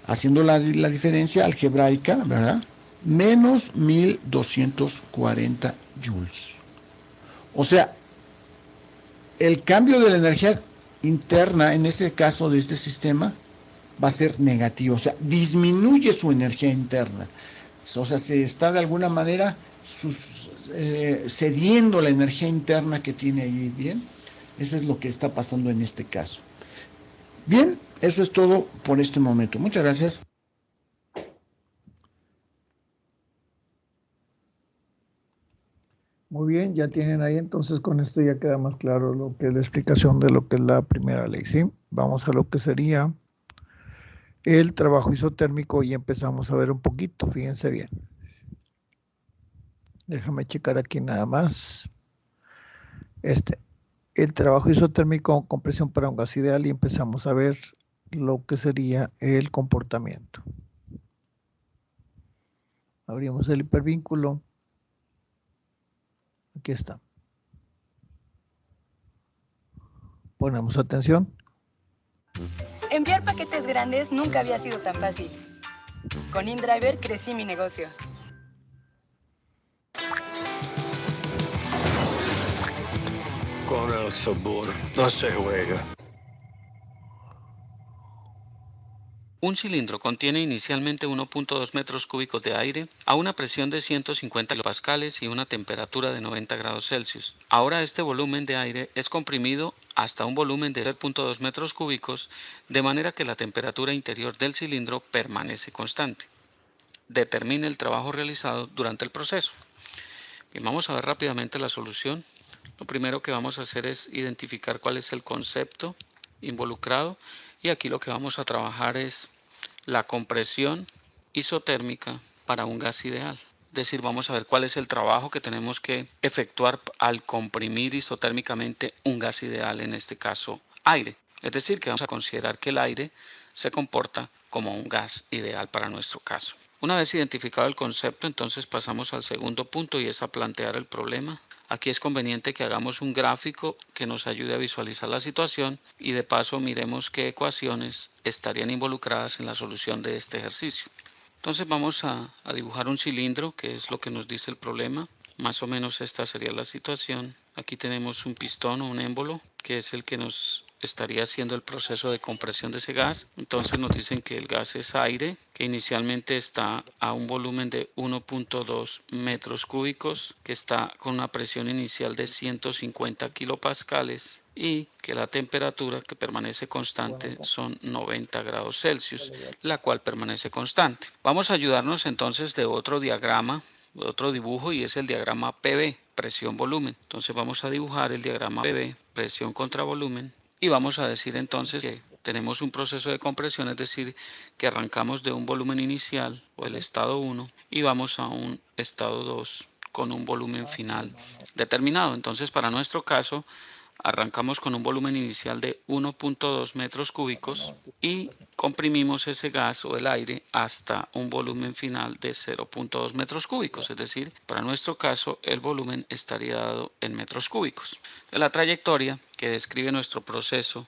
haciendo la diferencia algebraica, ¿verdad?, menos 1240 joules. O sea, el cambio de la energía interna, en este caso de este sistema, va a ser negativo, o sea, disminuye su energía interna. O sea, se está de alguna manera cediendo la energía interna que tiene ahí, ¿bien? Eso es lo que está pasando en este caso. Bien, eso es todo por este momento. Muchas gracias. Muy bien, ya tienen ahí, entonces con esto ya queda más claro lo que es la explicación de lo que es la primera ley, ¿sí? Vamos a lo que sería el trabajo isotérmico y empezamos a ver un poquito, fíjense bien. Déjame checar aquí nada más. El trabajo isotérmico con presión para un gas ideal y empezamos a ver lo que sería el comportamiento. Abrimos el hipervínculo. Aquí está. Ponemos atención. Enviar paquetes grandes nunca había sido tan fácil. Con InDriver crecí mi negocio. Con el sabor no se juega. Un cilindro contiene inicialmente 1.2 metros cúbicos de aire a una presión de 150 kilopascales y una temperatura de 90 grados Celsius. Ahora este volumen de aire es comprimido hasta un volumen de 3.2 metros cúbicos, de manera que la temperatura interior del cilindro permanece constante. Determine el trabajo realizado durante el proceso. Bien, vamos a ver rápidamente la solución. Lo primero que vamos a hacer es identificar cuál es el concepto involucrado, y aquí lo que vamos a trabajar es la compresión isotérmica para un gas ideal. Es decir, vamos a ver cuál es el trabajo que tenemos que efectuar al comprimir isotérmicamente un gas ideal, en este caso aire. Es decir, que vamos a considerar que el aire se comporta como un gas ideal para nuestro caso. Una vez identificado el concepto, entonces pasamos al segundo punto, y es a plantear el problema. Aquí es conveniente que hagamos un gráfico que nos ayude a visualizar la situación, y de paso miremos qué ecuaciones estarían involucradas en la solución de este ejercicio. Entonces vamos a dibujar un cilindro, que es lo que nos dice el problema. Más o menos esta sería la situación. Aquí tenemos un pistón o un émbolo, que es el que nos estaría haciendo el proceso de compresión de ese gas. Entonces nos dicen que el gas es aire, que inicialmente está a un volumen de 1.2 metros cúbicos, que está con una presión inicial de 150 kilopascales, y que la temperatura que permanece constante son 90 grados Celsius, la cual permanece constante. Vamos a ayudarnos entonces de otro diagrama, otro dibujo, y es el diagrama PV, presión-volumen. Entonces vamos a dibujar el diagrama PV, presión contra volumen, y vamos a decir entonces que tenemos un proceso de compresión, es decir, que arrancamos de un volumen inicial, o el estado 1, y vamos a un estado 2 con un volumen final determinado. Entonces, para nuestro caso, arrancamos con un volumen inicial de 1.2 metros cúbicos y comprimimos ese gas o el aire hasta un volumen final de 0.2 metros cúbicos. Es decir, para nuestro caso el volumen estaría dado en metros cúbicos. La trayectoria que describe nuestro proceso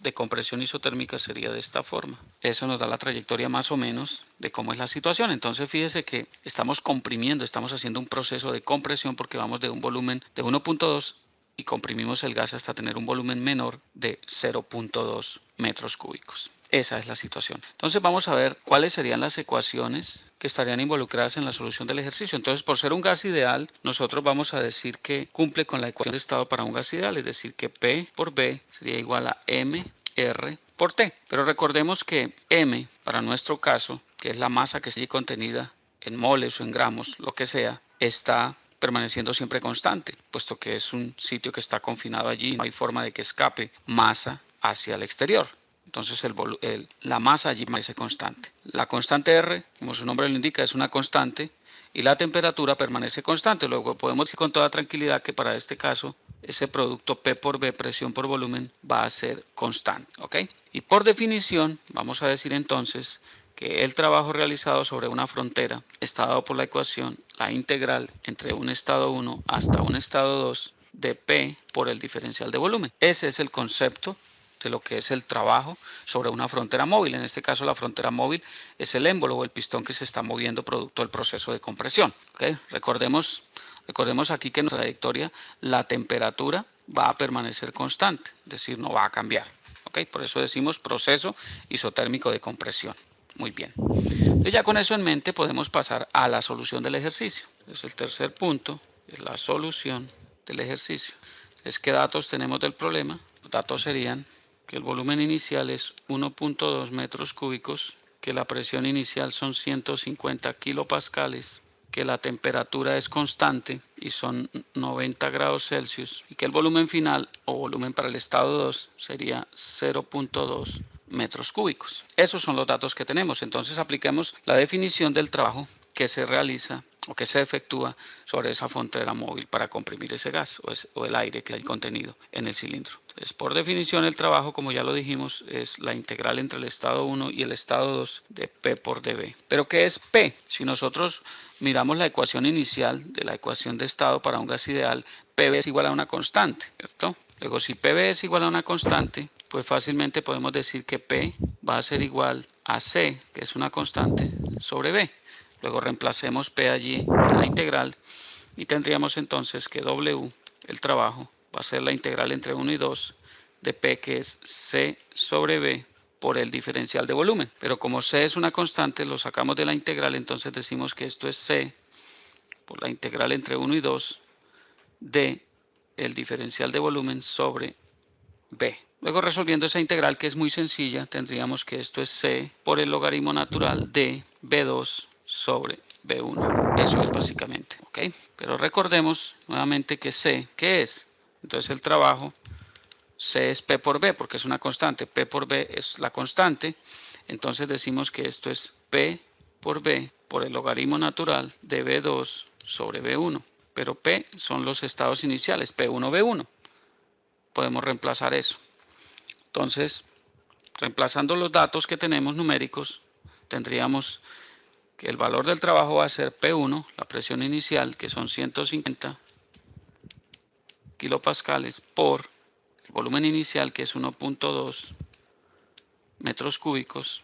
de compresión isotérmica sería de esta forma. Eso nos da la trayectoria más o menos de cómo es la situación. Entonces fíjese que estamos comprimiendo, estamos haciendo un proceso de compresión porque vamos de un volumen de 1.2 y comprimimos el gas hasta tener un volumen menor de 0.2 metros cúbicos. Esa es la situación. Entonces vamos a ver cuáles serían las ecuaciones que estarían involucradas en la solución del ejercicio. Entonces, por ser un gas ideal, nosotros vamos a decir que cumple con la ecuación de estado para un gas ideal, es decir, que P por B sería igual a mR por T. Pero recordemos que M, para nuestro caso, que es la masa que sigue contenida en moles o en gramos, lo que sea, está permaneciendo siempre constante, puesto que es un sitio que está confinado allí, no hay forma de que escape masa hacia el exterior. Entonces la masa allí permanece constante. La constante R, como su nombre lo indica, es una constante, y la temperatura permanece constante. Luego podemos decir con toda tranquilidad que para este caso ese producto P por B, presión por volumen, va a ser constante, ¿ok? Y por definición vamos a decir entonces que el trabajo realizado sobre una frontera está dado por la ecuación, la integral entre un estado 1 hasta un estado 2 de P por el diferencial de volumen. Ese es el concepto de lo que es el trabajo sobre una frontera móvil. En este caso, la frontera móvil es el émbolo o el pistón que se está moviendo producto del proceso de compresión. ¿Okay? Recordemos aquí que en nuestra trayectoria la temperatura va a permanecer constante, es decir, no va a cambiar. ¿ok? Por eso decimos proceso isotérmico de compresión. Muy bien. Entonces ya con eso en mente podemos pasar a la solución del ejercicio. Es el tercer punto, es la solución del ejercicio. Es ¿qué datos tenemos del problema? Los datos serían que el volumen inicial es 1.2 metros cúbicos, que la presión inicial son 150 kilopascales, que la temperatura es constante y son 90 grados Celsius, y que el volumen final o volumen para el estado 2 sería 0.2 metros cúbicos. Esos son los datos que tenemos. Entonces apliquemos la definición del trabajo que se realiza o que se efectúa sobre esa frontera móvil para comprimir ese gas o el aire que hay contenido en el cilindro. Entonces, por definición, el trabajo, como ya lo dijimos, es la integral entre el estado 1 y el estado 2 de P por dB. ¿Pero qué es P? Si nosotros miramos la ecuación inicial de la ecuación de estado para un gas ideal, PV es igual a una constante, ¿cierto? Luego, si PV es igual a una constante, pues fácilmente podemos decir que P va a ser igual a C, que es una constante, sobre B. Luego reemplacemos P allí en la integral y tendríamos entonces que W, el trabajo, va a ser la integral entre 1 y 2 de P, que es C sobre B por el diferencial de volumen. Pero como C es una constante, lo sacamos de la integral, entonces decimos que esto es C por la integral entre 1 y 2 de el diferencial de volumen sobre B. Luego, resolviendo esa integral, que es muy sencilla, tendríamos que esto es C por el logaritmo natural de B2 sobre B1. Eso es básicamente, ¿ok? Pero recordemos nuevamente que C, ¿qué es? Entonces el trabajo, C es P por B, porque es una constante. P por B es la constante. Entonces decimos que esto es P por B por el logaritmo natural de B2 sobre B1. Pero P son los estados iniciales, P1, B1. Podemos reemplazar eso. Entonces, reemplazando los datos que tenemos numéricos, tendríamos que el valor del trabajo va a ser P1, la presión inicial, que son 150 kilopascales, por el volumen inicial, que es 1.2 metros cúbicos,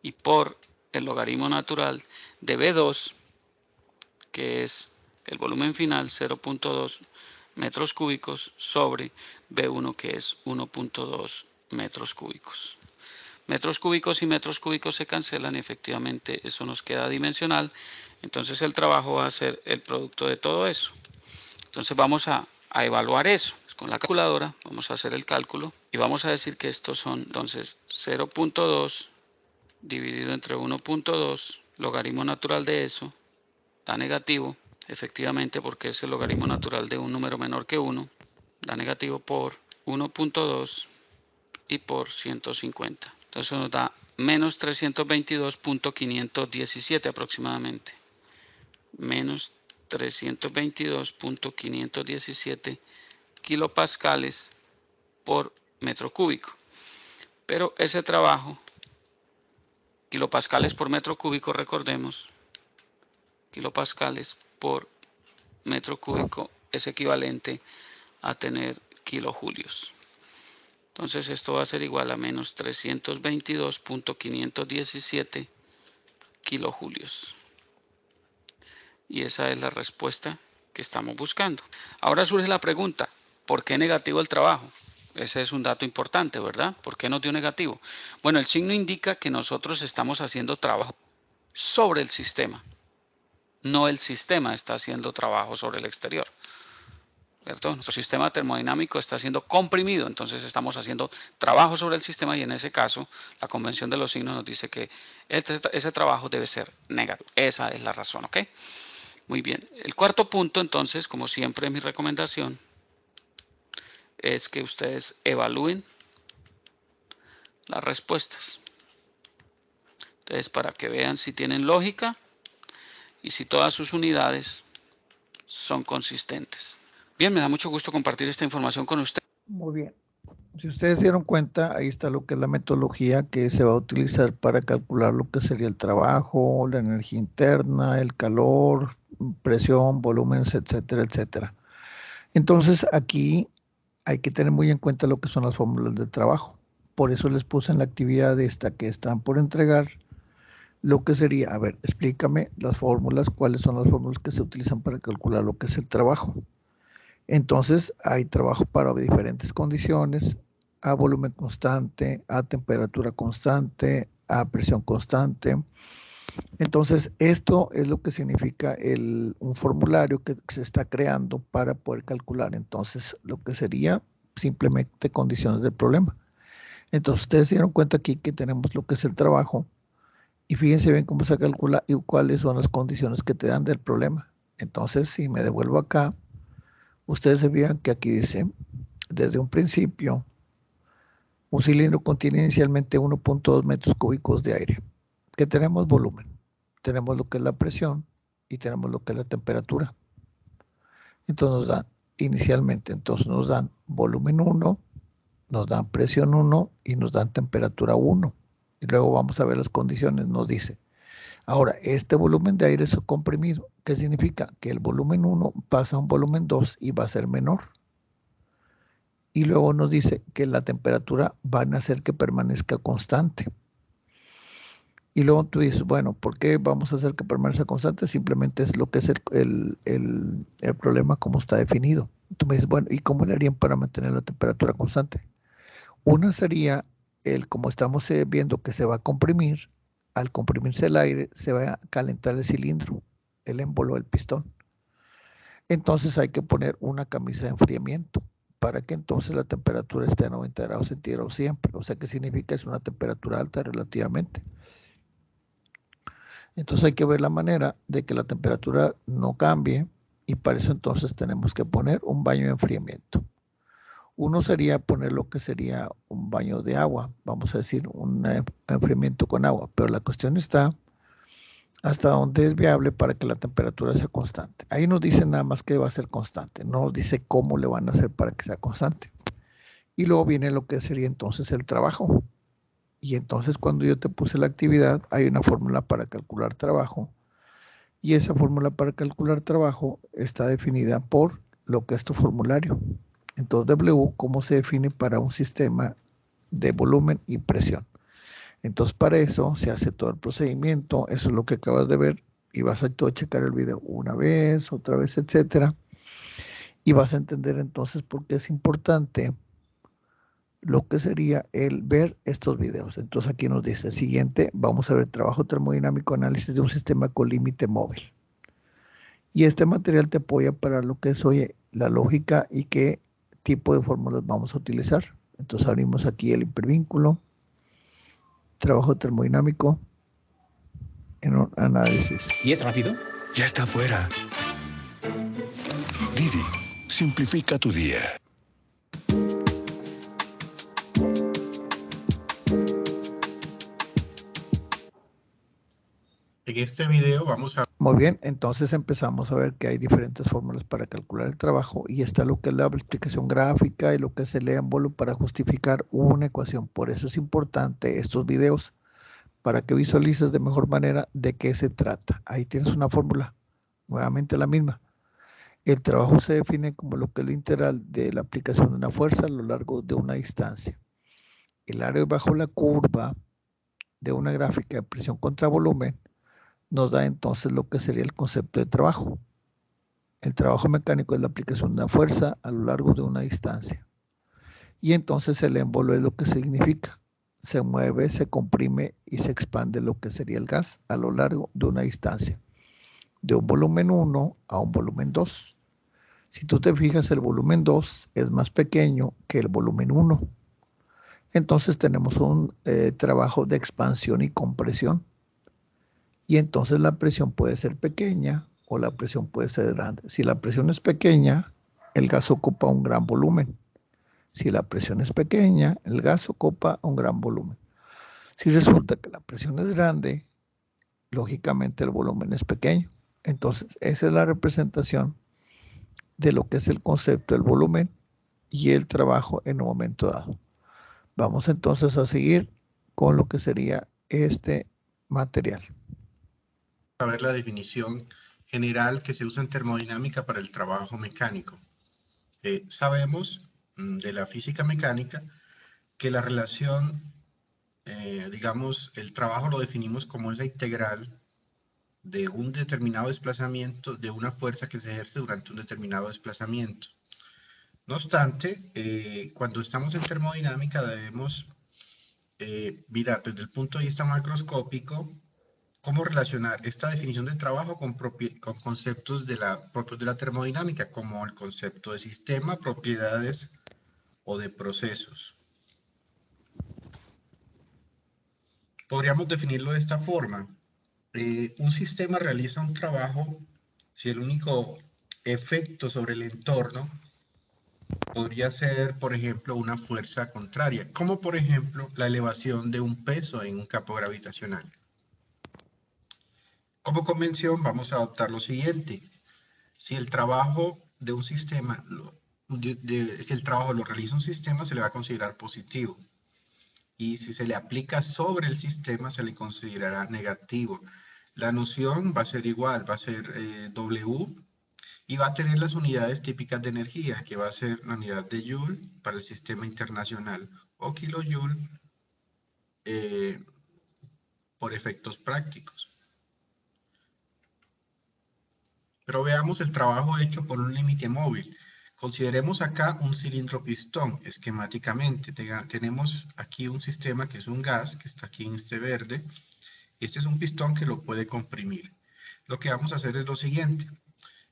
y por el logaritmo natural de B2, que es el volumen final, 0.2 metros cúbicos, sobre B1, que es 1.2 metros cúbicos. Metros cúbicos y metros cúbicos se cancelan y efectivamente eso nos queda dimensional. Entonces el trabajo va a ser el producto de todo eso. Entonces vamos a evaluar eso. Con la calculadora vamos a hacer el cálculo y vamos a decir que estos son entonces 0.2 dividido entre 1.2, logaritmo natural de eso, da negativo, efectivamente porque es el logaritmo natural de un número menor que 1, da negativo por 1.2 y por 150. Entonces nos da menos 322.517 aproximadamente. Menos 322.517 kilopascales por metro cúbico. Pero ese trabajo, kilopascales por metro cúbico, recordemos, kilopascales por metro cúbico es equivalente a tener kilojulios. Entonces esto va a ser igual a menos 322.517 kilojulios. Y esa es la respuesta que estamos buscando. Ahora surge la pregunta, ¿por qué negativo el trabajo? Ese es un dato importante, ¿verdad? ¿Por qué nos dio negativo? Bueno, el signo indica que nosotros estamos haciendo trabajo sobre el sistema. No el sistema está haciendo trabajo sobre el exterior. ¿Cierto? Nuestro sistema termodinámico está siendo comprimido, entonces estamos haciendo trabajo sobre el sistema y en ese caso la convención de los signos nos dice que ese trabajo debe ser negativo. Esa es la razón, ¿ok? Muy bien. El cuarto punto, entonces, como siempre, mi recomendación es que ustedes evalúen las respuestas. Entonces, para que vean si tienen lógica y si todas sus unidades son consistentes. Bien, me da mucho gusto compartir esta información con ustedes. Muy bien. Si ustedes se dieron cuenta, ahí está lo que es la metodología que se va a utilizar para calcular lo que sería el trabajo, la energía interna, el calor, presión, volúmenes, etcétera, etcétera. Entonces, aquí hay que tener muy en cuenta lo que son las fórmulas de trabajo. Por eso les puse en la actividad esta que están por entregar lo que sería, a ver, explícame las fórmulas, cuáles son las fórmulas que se utilizan para calcular lo que es el trabajo. Entonces, hay trabajo para diferentes condiciones a volumen constante, a temperatura constante, a presión constante. Entonces, esto es lo que significa un formulario que se está creando para poder calcular entonces lo que sería simplemente condiciones del problema. Entonces, ustedes se dieron cuenta aquí que tenemos lo que es el trabajo y fíjense bien cómo se calcula y cuáles son las condiciones que te dan del problema. Entonces, si me devuelvo acá, ustedes se fijan que aquí dice, desde un principio, un cilindro contiene inicialmente 1.2 metros cúbicos de aire, que tenemos volumen, tenemos lo que es la presión y tenemos lo que es la temperatura. Entonces nos dan inicialmente, entonces nos dan volumen 1, nos dan presión 1 y nos dan temperatura 1. Y luego vamos a ver las condiciones, nos dice. Ahora, este volumen de aire es comprimido. ¿Qué significa? Que el volumen 1 pasa a un volumen 2 y va a ser menor. Y luego nos dice que la temperatura va a hacer que permanezca constante. Y luego tú dices, bueno, ¿por qué vamos a hacer que permanezca constante? Simplemente es lo que es el problema como está definido. Tú me dices, bueno, ¿y cómo le harían para mantener la temperatura constante? Una sería como estamos viendo que se va a comprimir, al comprimirse el aire se va a calentar el cilindro, el émbolo del pistón. Entonces hay que poner una camisa de enfriamiento para que entonces la temperatura esté a 90 grados centígrados siempre. O sea, ¿qué significa? Es una temperatura alta relativamente. Entonces hay que ver la manera de que la temperatura no cambie y para eso entonces tenemos que poner un baño de enfriamiento. Uno sería poner lo que sería un baño de agua, vamos a decir un enfriamiento con agua, pero la cuestión está hasta dónde es viable para que la temperatura sea constante. Ahí nos dice nada más que va a ser constante, no nos dice cómo le van a hacer para que sea constante. Y luego viene lo que sería entonces el trabajo. Y entonces cuando yo te puse la actividad, hay una fórmula para calcular trabajo. Y esa fórmula para calcular trabajo está definida por lo que es tu formulario. Entonces, W, ¿cómo se define para un sistema de volumen y presión? Entonces, para eso se hace todo el procedimiento. Eso es lo que acabas de ver. Y vas a todo checar el video una vez, otra vez, etcétera. Y vas a entender entonces por qué es importante lo que sería el ver estos videos. Entonces aquí nos dice, siguiente, vamos a ver trabajo termodinámico, análisis de un sistema con límite móvil. Y este material te apoya para lo que es, oye, la lógica y qué tipo de fórmulas vamos a utilizar. Entonces abrimos aquí el hipervínculo, trabajo termodinámico, en un análisis. ¿Y es rápido? Ya está afuera. Didi, simplifica tu día. En este video vamos a... Muy bien, entonces empezamos a ver que hay diferentes fórmulas para calcular el trabajo y está lo que es la explicación gráfica y lo que es el émbolo para justificar una ecuación. Por eso es importante estos videos para que visualices de mejor manera de qué se trata. Ahí tienes una fórmula, nuevamente la misma. El trabajo se define como lo que es la integral de la aplicación de una fuerza a lo largo de una distancia. El área bajo la curva de una gráfica de presión contra volumen nos da entonces lo que sería el concepto de trabajo. El trabajo mecánico es la aplicación de una fuerza a lo largo de una distancia. Y entonces el émbolo es lo que significa. Se mueve, se comprime y se expande lo que sería el gas a lo largo de una distancia. De un volumen 1 a un volumen 2. Si tú te fijas, el volumen 2 es más pequeño que el volumen 1. Entonces tenemos un trabajo de expansión y compresión. Y entonces la presión puede ser pequeña o la presión puede ser grande. Si la presión es pequeña, el gas ocupa un gran volumen. Si la presión es pequeña, el gas ocupa un gran volumen. Si resulta que la presión es grande, lógicamente el volumen es pequeño. Entonces, esa es la representación de lo que es el concepto del volumen y el trabajo en un momento dado. Vamos entonces a seguir con lo que sería este material. A ver la definición general que se usa en termodinámica para el trabajo mecánico. Sabemos de la física mecánica que la relación, digamos, el trabajo lo definimos como la integral de un determinado desplazamiento de una fuerza que se ejerce durante un determinado desplazamiento. No obstante, cuando estamos en termodinámica debemos mirar desde el punto de vista macroscópico cómo relacionar esta definición de trabajo con conceptos propios de la termodinámica, como el concepto de sistema, propiedades o de procesos. Podríamos definirlo de esta forma. Un sistema realiza un trabajo si el único efecto sobre el entorno podría ser, por ejemplo, una fuerza contraria, como por ejemplo la elevación de un peso en un campo gravitacional. Como convención vamos a adoptar lo siguiente. Si el trabajo de un sistema, si el trabajo lo realiza un sistema, se le va a considerar positivo. Y si se le aplica sobre el sistema, se le considerará negativo. La noción va a ser igual, va a ser W, y va a tener las unidades típicas de energía, que va a ser la unidad de Joule para el sistema internacional, o kilojoule por efectos prácticos. Pero veamos el trabajo hecho por un límite móvil. Consideremos acá un cilindro pistón, esquemáticamente. Tenemos aquí un sistema que es un gas, que está aquí en este verde. Este es un pistón que lo puede comprimir. Lo que vamos a hacer es lo siguiente.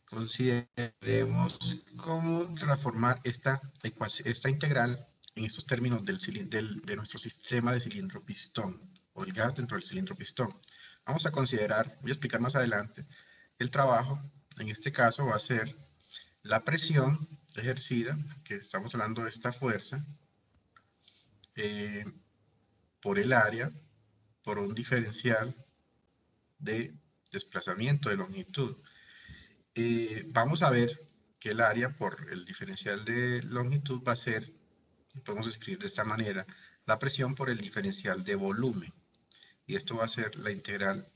Consideremos cómo transformar esta integral en estos términos de nuestro sistema de cilindro pistón, o el gas dentro del cilindro pistón. Vamos a considerar, voy a explicar más adelante, el trabajo. En este caso va a ser la presión ejercida, que estamos hablando de esta fuerza, por el área, por un diferencial de desplazamiento de longitud. Vamos a ver que el área por el diferencial de longitud va a ser, podemos escribir de esta manera, la presión por el diferencial de volumen. Y esto va a ser la integral,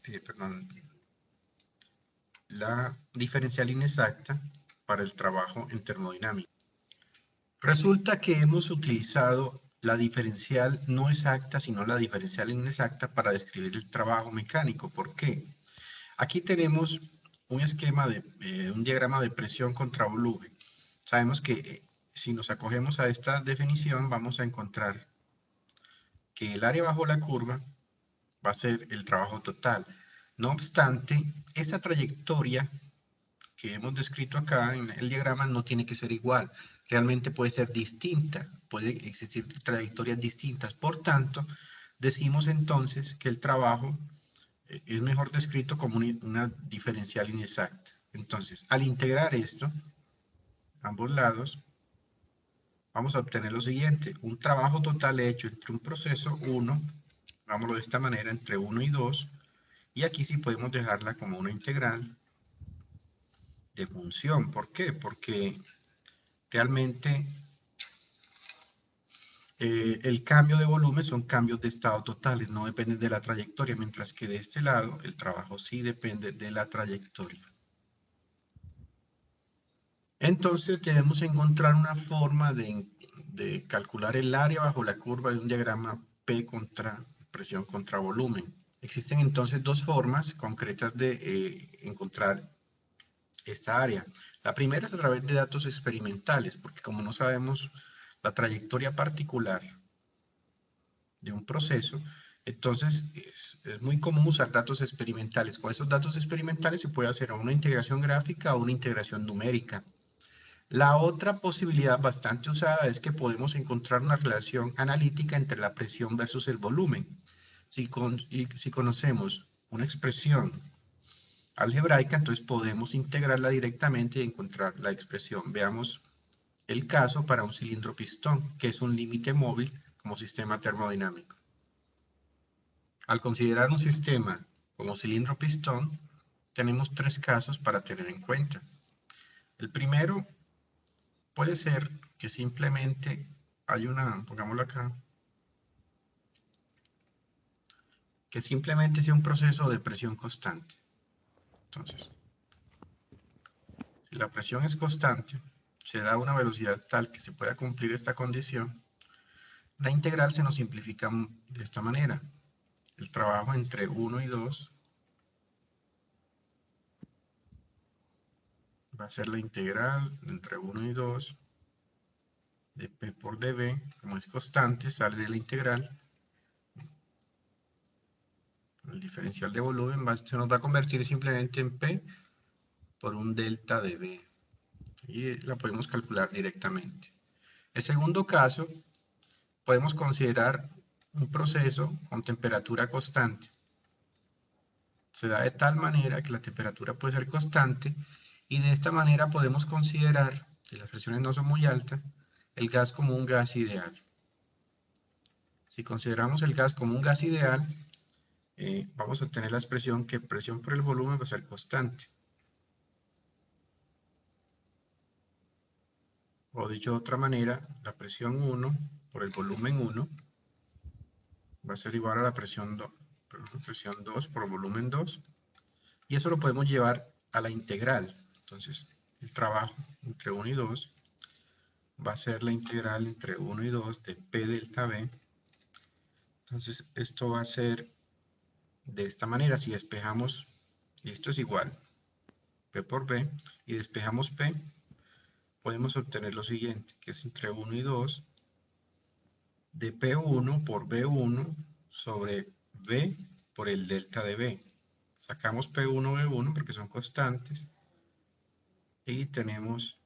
la diferencial inexacta para el trabajo en termodinámica. Resulta que hemos utilizado la diferencial no exacta, sino la diferencial inexacta para describir el trabajo mecánico. ¿Por qué? Aquí tenemos un esquema un diagrama de presión contra volumen. Sabemos que si nos acogemos a esta definición, vamos a encontrar que el área bajo la curva va a ser el trabajo total. No obstante, esa trayectoria que hemos descrito acá en el diagrama no tiene que ser igual. Realmente puede ser distinta, puede existir trayectorias distintas. Por tanto, decimos entonces que el trabajo es mejor descrito como una diferencial inexacta. Entonces, al integrar esto, ambos lados, vamos a obtener lo siguiente. Un trabajo total hecho entre un proceso 1, hagámoslo de esta manera, entre 1 y 2, y aquí sí podemos dejarla como una integral de función. ¿Por qué? Porque realmente el cambio de volumen son cambios de estado totales, no dependen de la trayectoria, mientras que de este lado el trabajo sí depende de la trayectoria. Entonces debemos encontrar una forma de calcular el área bajo la curva de un diagrama P contra presión contra volumen. Existen entonces dos formas concretas de encontrar esta área. La primera es a través de datos experimentales, porque como no sabemos la trayectoria particular de un proceso, entonces es muy común usar datos experimentales. Con esos datos experimentales se puede hacer una integración gráfica o una integración numérica. La otra posibilidad bastante usada es que podemos encontrar una relación analítica entre la presión versus el volumen. Si conocemos una expresión algebraica, entonces podemos integrarla directamente y encontrar la expresión. Veamos el caso para un cilindro pistón, que es un límite móvil como sistema termodinámico. Al considerar un sistema como cilindro pistón, tenemos tres casos para tener en cuenta. El primero puede ser que simplemente hay pongámoslo acá, que simplemente sea un proceso de presión constante. Entonces, si la presión es constante, se da una velocidad tal que se pueda cumplir esta condición, la integral se nos simplifica de esta manera. El trabajo entre 1 y 2 va a ser la integral entre 1 y 2 de P por dB, como es constante, sale de la integral. El diferencial de volumen se nos va a convertir simplemente en P por un delta dB. Y la podemos calcular directamente. El segundo caso, podemos considerar un proceso con temperatura constante. Se da de tal manera que la temperatura puede ser constante y de esta manera podemos considerar, si las presiones no son muy altas, el gas como un gas ideal. Si consideramos el gas como un gas ideal, vamos a obtener la expresión que presión por el volumen va a ser constante. O dicho de otra manera, la presión 1 por el volumen 1 va a ser igual a la presión 2 por volumen 2. Y eso lo podemos llevar a la integral. Entonces, el trabajo entre 1 y 2 va a ser la integral entre 1 y 2 de P delta B. Entonces, esto va a ser de esta manera. Si despejamos, y esto es igual, P por B, y despejamos P, podemos obtener lo siguiente, que es entre 1 y 2 de P1 por B1 sobre B por el delta de B. Sacamos P1, B1 porque son constantes y tenemos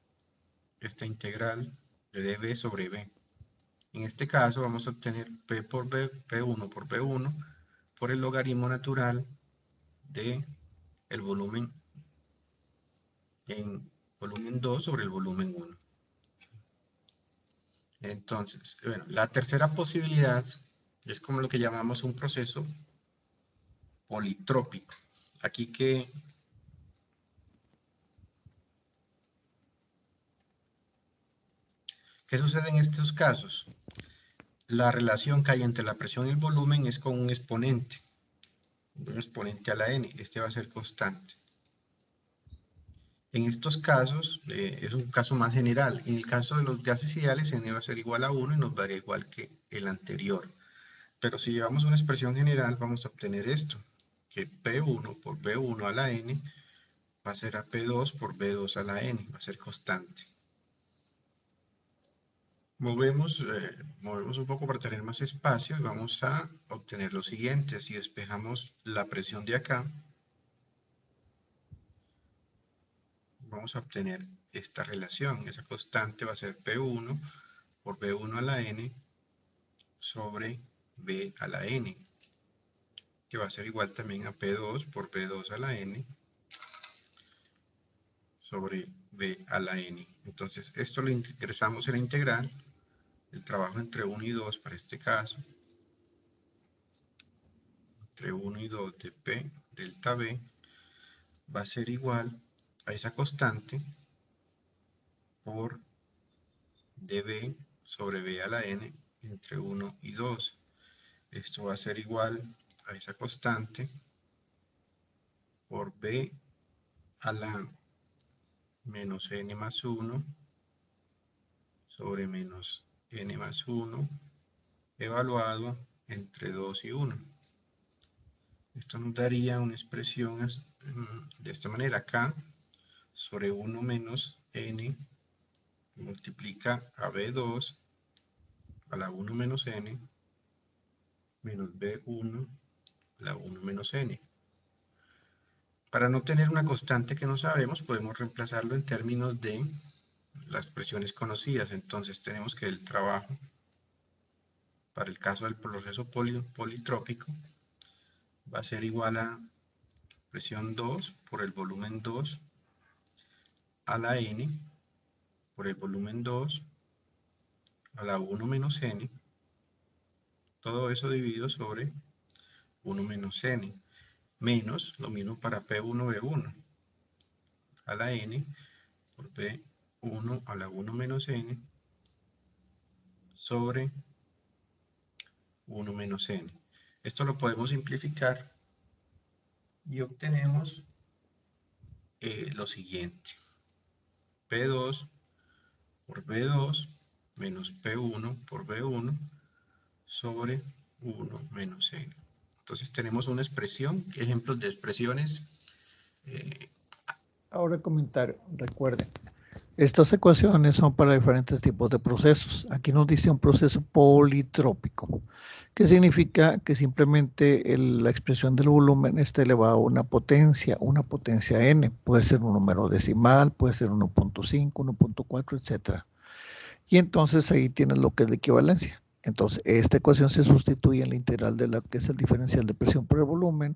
esta integral de dB sobre B. En este caso vamos a obtener P por B, P1 por B1 por el logaritmo natural de el volumen en volumen 2 sobre el volumen 1. Entonces, bueno, la tercera posibilidad es como lo que llamamos un proceso politrópico. Aquí ¿qué sucede en estos casos? La relación que hay entre la presión y el volumen es con un exponente a la n, este va a ser constante. En estos casos, es un caso más general. En el caso de los gases ideales, n va a ser igual a 1 y nos daría igual que el anterior. Pero si llevamos una expresión general, vamos a obtener esto, que P1 por B1 a la n va a ser a P2 por B2 a la n, va a ser constante. Movemos un poco para tener más espacio y vamos a obtener lo siguiente. Si despejamos la presión de acá, vamos a obtener esta relación. Esa constante va a ser P1 por B1 a la n sobre B a la n, que va a ser igual también a P2 por B2 a la n sobre B a la n. Entonces, esto lo ingresamos en la integral, el trabajo entre 1 y 2 para este caso, entre 1 y 2 de P delta B, va a ser igual a esa constante por dB sobre B a la n entre 1 y 2. Esto va a ser igual a esa constante por B a la menos n más 1 sobre menos n más 1 evaluado entre 2 y 1. Esto nos daría una expresión de esta manera. K sobre 1 menos n multiplica a B2 a la 1 menos n menos B1 a la 1 menos n. Para no tener una constante que no sabemos, podemos reemplazarlo en términos de las presiones conocidas. Entonces tenemos que el trabajo, para el caso del proceso politrópico, va a ser igual a presión 2 por el volumen 2 a la n por el volumen 2 a la 1 menos n, todo eso dividido sobre 1 menos n, menos lo mismo para P1B1 a la n por P1 a la 1 menos n sobre 1 menos n. Esto lo podemos simplificar y obtenemos lo siguiente. P2 por B2 menos P1 por B1 sobre 1 menos n. Entonces tenemos una expresión, ejemplos de expresiones. Ahora comentario, recuerden, Estas ecuaciones son para diferentes tipos de procesos. Aquí nos dice un proceso politrópico, que significa que simplemente la expresión del volumen está elevada a una potencia n. Puede ser un número decimal, puede ser 1.5, 1.4, etc. Y entonces ahí tienes lo que es la equivalencia. Entonces, esta ecuación se sustituye en la integral de lo que es el diferencial de presión por el volumen,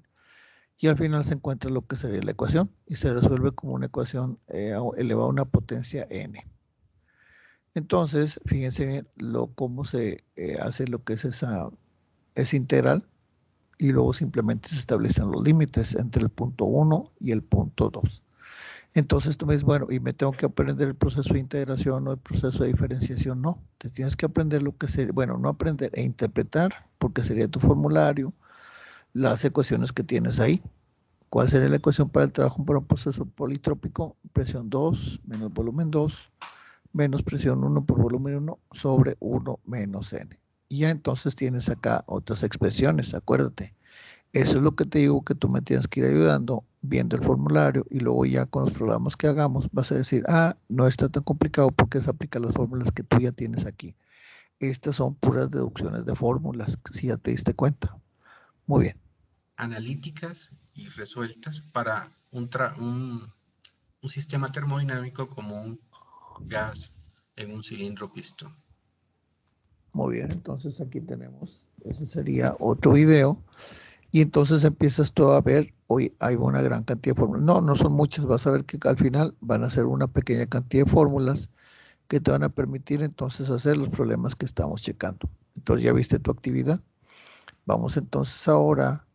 y al final se encuentra lo que sería la ecuación y se resuelve como una ecuación elevada a una potencia n. Entonces, fíjense bien cómo se hace lo que es esa integral, y luego simplemente se establecen los límites entre el punto 1 y el punto 2. Entonces tú me dices, bueno, ¿y me tengo que aprender el proceso de integración o el proceso de diferenciación? No, te tienes que aprender lo que sería, bueno, no aprender e interpretar, porque sería tu formulario, las ecuaciones que tienes ahí. ¿Cuál sería la ecuación para el trabajo para un proceso politrópico? Presión 2 menos volumen 2 menos presión 1 por volumen 1 sobre 1 menos n. Y ya entonces tienes acá otras expresiones, acuérdate. Eso es lo que te digo, que tú me tienes que ir ayudando viendo el formulario, y luego ya con los programas que hagamos vas a decir, no está tan complicado porque se aplican las fórmulas que tú ya tienes aquí. Estas son puras deducciones de fórmulas, si ya te diste cuenta. Muy bien. Analíticas y resueltas para un sistema termodinámico como un gas en un cilindro pistón. Muy bien, entonces aquí tenemos, ese sería otro video, y entonces empiezas tú a ver, hoy hay una gran cantidad de fórmulas, no son muchas, vas a ver que al final van a ser una pequeña cantidad de fórmulas que te van a permitir entonces hacer los problemas que estamos checando. Entonces ya viste tu actividad. Vamos entonces ahora,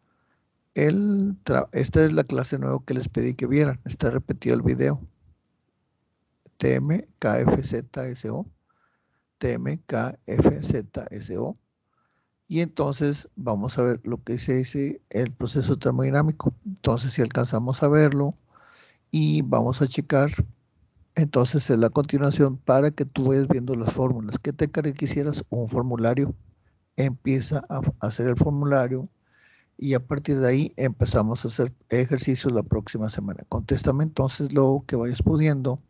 esta es la clase nueva que les pedí que vieran, está repetido el video. TMKFZSO, TMKFZSO, y entonces vamos a ver lo que se dice el proceso termodinámico. Entonces si alcanzamos a verlo, y vamos a checar, entonces es la continuación para que tú vayas viendo las fórmulas. ¿Qué te encargué que hicieras? Un formulario. Empieza a hacer el formulario, y a partir de ahí empezamos a hacer ejercicios la próxima semana. Contéstame entonces lo que vayas pudiendo.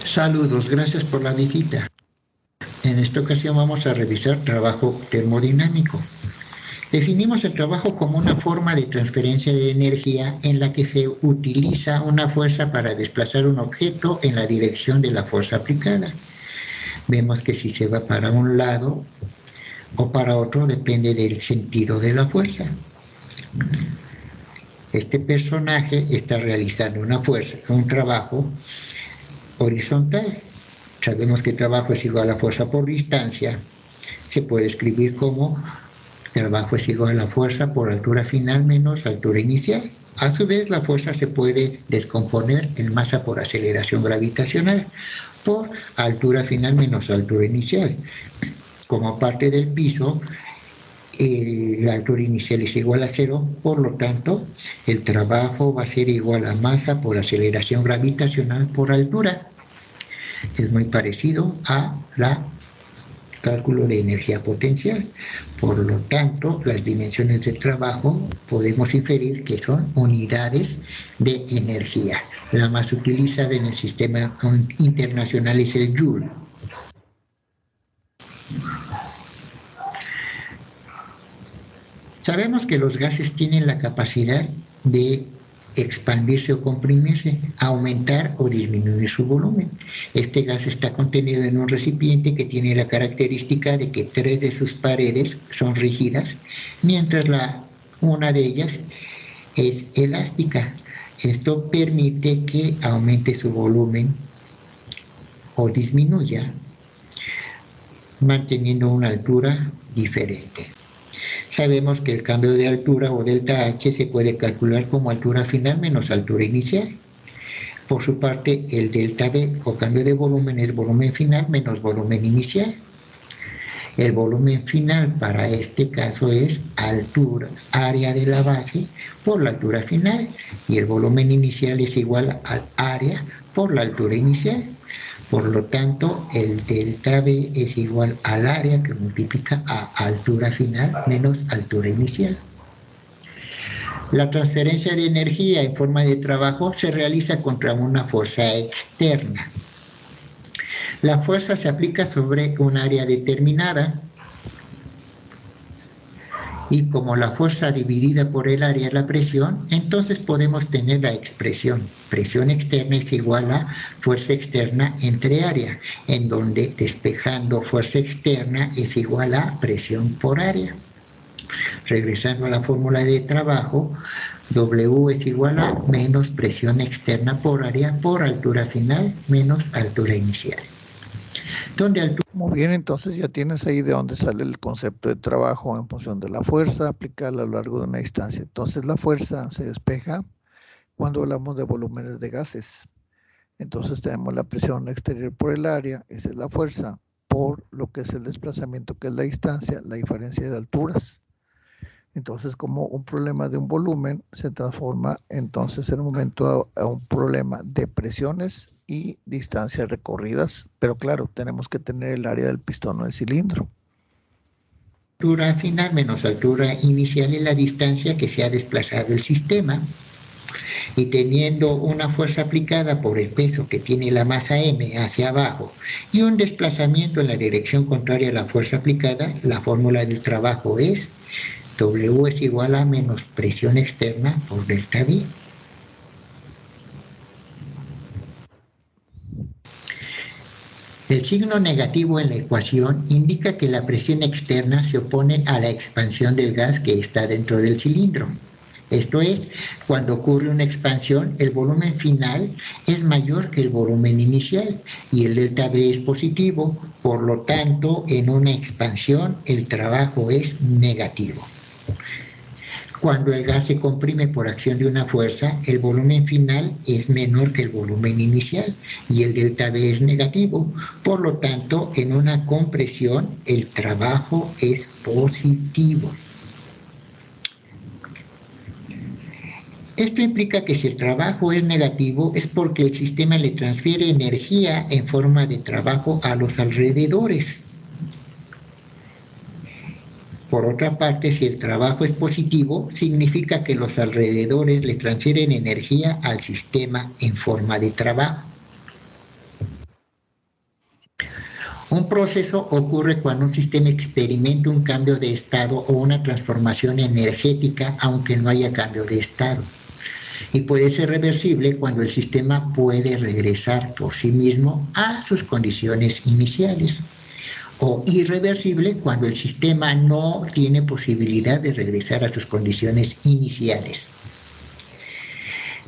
Saludos, gracias por la visita. En esta ocasión vamos a revisar trabajo termodinámico. Definimos el trabajo como una forma de transferencia de energía en la que se utiliza una fuerza para desplazar un objeto en la dirección de la fuerza aplicada. Vemos que si se va para un lado o para otro depende del sentido de la fuerza. Este personaje está realizando un trabajo horizontal. Sabemos que trabajo es igual a fuerza por distancia. Se puede escribir como trabajo es igual a fuerza por altura final menos altura inicial. A su vez, la fuerza se puede descomponer en masa por aceleración gravitacional por altura final menos altura inicial. Como parte del piso, la altura inicial es igual a 0, por lo tanto, el trabajo va a ser igual a masa por aceleración gravitacional por altura. Es muy parecido a la cálculo de energía potencial. Por lo tanto, las dimensiones del trabajo podemos inferir que son unidades de energía. La más utilizada en el sistema internacional es el Joule. Sabemos que los gases tienen la capacidad de expandirse o comprimirse, aumentar o disminuir su volumen. Este gas está contenido en un recipiente que tiene la característica de que 3 de sus paredes son rígidas, mientras una de ellas es elástica. Esto permite que aumente su volumen o disminuya, manteniendo una altura diferente. Sabemos que el cambio de altura o delta H se puede calcular como altura final menos altura inicial. Por su parte, el delta V o cambio de volumen es volumen final menos volumen inicial. El volumen final para este caso es altura, área de la base por la altura final, y el volumen inicial es igual al área por la altura inicial. Por lo tanto, el delta V es igual al área que multiplica a altura final menos altura inicial. La transferencia de energía en forma de trabajo se realiza contra una fuerza externa. La fuerza se aplica sobre un área determinada y como la fuerza dividida por el área es la presión, entonces podemos tener la expresión presión externa es igual a fuerza externa entre área, en donde despejando fuerza externa es igual a presión por área. Regresando a la fórmula de trabajo, W es igual a menos presión externa por área por altura final menos altura inicial. Muy bien, entonces ya tienes ahí de dónde sale el concepto de trabajo en función de la fuerza aplicada a lo largo de una distancia. Entonces la fuerza se despeja cuando hablamos de volúmenes de gases. Entonces tenemos la presión exterior por el área, esa es la fuerza, por lo que es el desplazamiento, que es la distancia, la diferencia de alturas. Entonces, como un problema de un volumen se transforma entonces en un momento a un problema de presiones y distancias recorridas, pero claro, tenemos que tener el área del pistón o del cilindro. Altura final menos altura inicial es la distancia que se ha desplazado el sistema, y teniendo una fuerza aplicada por el peso que tiene la masa M hacia abajo y un desplazamiento en la dirección contraria a la fuerza aplicada, la fórmula del trabajo es W es igual a menos presión externa por delta V. El signo negativo en la ecuación indica que la presión externa se opone a la expansión del gas que está dentro del cilindro. Esto es, cuando ocurre una expansión, el volumen final es mayor que el volumen inicial y el delta V es positivo, por lo tanto, en una expansión el trabajo es negativo. Cuando el gas se comprime por acción de una fuerza, el volumen final es menor que el volumen inicial y el delta V es negativo. Por lo tanto, en una compresión, el trabajo es positivo. Esto implica que si el trabajo es negativo es porque el sistema le transfiere energía en forma de trabajo a los alrededores. Por otra parte, si el trabajo es positivo, significa que los alrededores le transfieren energía al sistema en forma de trabajo. Un proceso ocurre cuando un sistema experimenta un cambio de estado o una transformación energética, aunque no haya cambio de estado. Y puede ser reversible cuando el sistema puede regresar por sí mismo a sus condiciones iniciales, o irreversible cuando el sistema no tiene posibilidad de regresar a sus condiciones iniciales.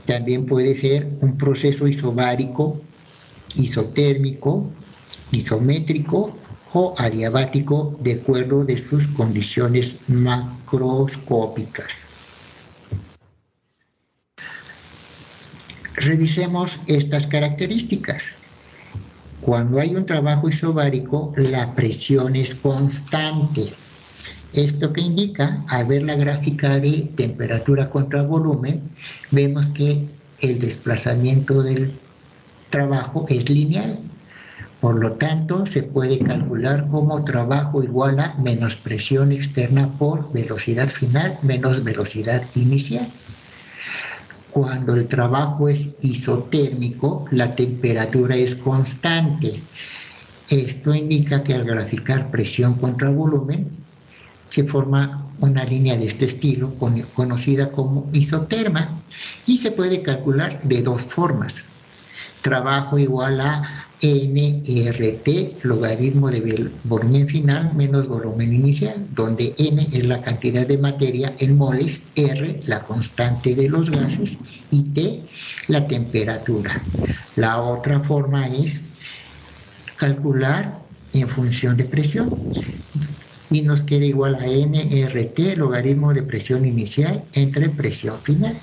También puede ser un proceso isobárico, isotérmico, isométrico o adiabático de acuerdo de sus condiciones macroscópicas. Revisemos estas características. Cuando hay un trabajo isobárico, la presión es constante. ¿Esto qué indica? Al ver la gráfica de temperatura contra volumen, vemos que el desplazamiento del trabajo es lineal. Por lo tanto, se puede calcular como trabajo igual a menos presión externa por velocidad final menos velocidad inicial. Cuando el trabajo es isotérmico, la temperatura es constante. Esto indica que al graficar presión contra volumen, se forma una línea de este estilo conocida como isoterma y se puede calcular de dos formas. Trabajo igual a NRT, logaritmo del volumen final menos volumen inicial, donde N es la cantidad de materia en moles, R la constante de los gases y T la temperatura. La otra forma es calcular en función de presión y nos queda igual a NRT, logaritmo de presión inicial entre presión final.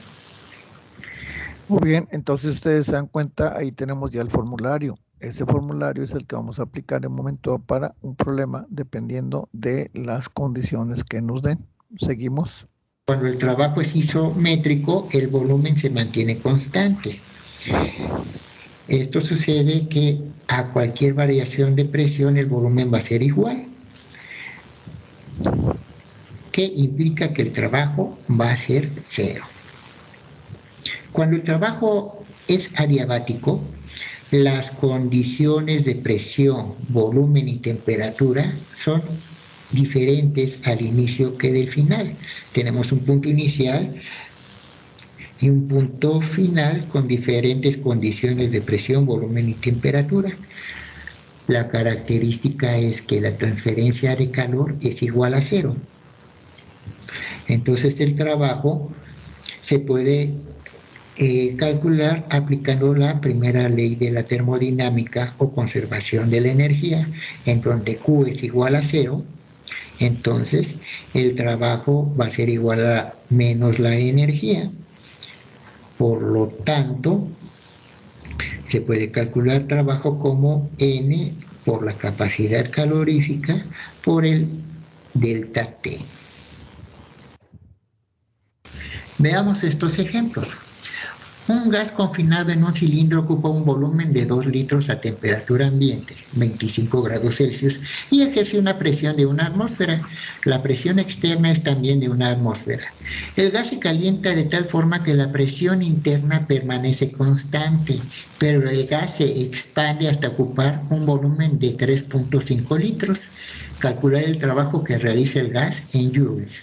Muy bien, entonces ustedes se dan cuenta, ahí tenemos ya el formulario. Ese formulario es el que vamos a aplicar en un momento para un problema dependiendo de las condiciones que nos den. Seguimos. Cuando el trabajo es isométrico, el volumen se mantiene constante. Esto sucede que a cualquier variación de presión el volumen va a ser igual. que implica que el trabajo va a ser 0. Cuando el trabajo es adiabático, las condiciones de presión, volumen y temperatura son diferentes al inicio que del final. Tenemos un punto inicial y un punto final con diferentes condiciones de presión, volumen y temperatura. La característica es que la transferencia de calor es igual a 0. Entonces el trabajo se puede calcular aplicando la primera ley de la termodinámica o conservación de la energía, en donde Q es igual a 0. Entonces el trabajo va a ser igual a menos la energía. Por lo tanto, se puede calcular trabajo como N por la capacidad calorífica por el delta T. Veamos estos ejemplos. Un gas confinado en un cilindro ocupa un volumen de 2 litros a temperatura ambiente, 25 grados Celsius, y ejerce una presión de una atmósfera. La presión externa es también de una atmósfera. El gas se calienta de tal forma que la presión interna permanece constante, pero el gas se expande hasta ocupar un volumen de 3.5 litros. Calcular el trabajo que realiza el gas en joules.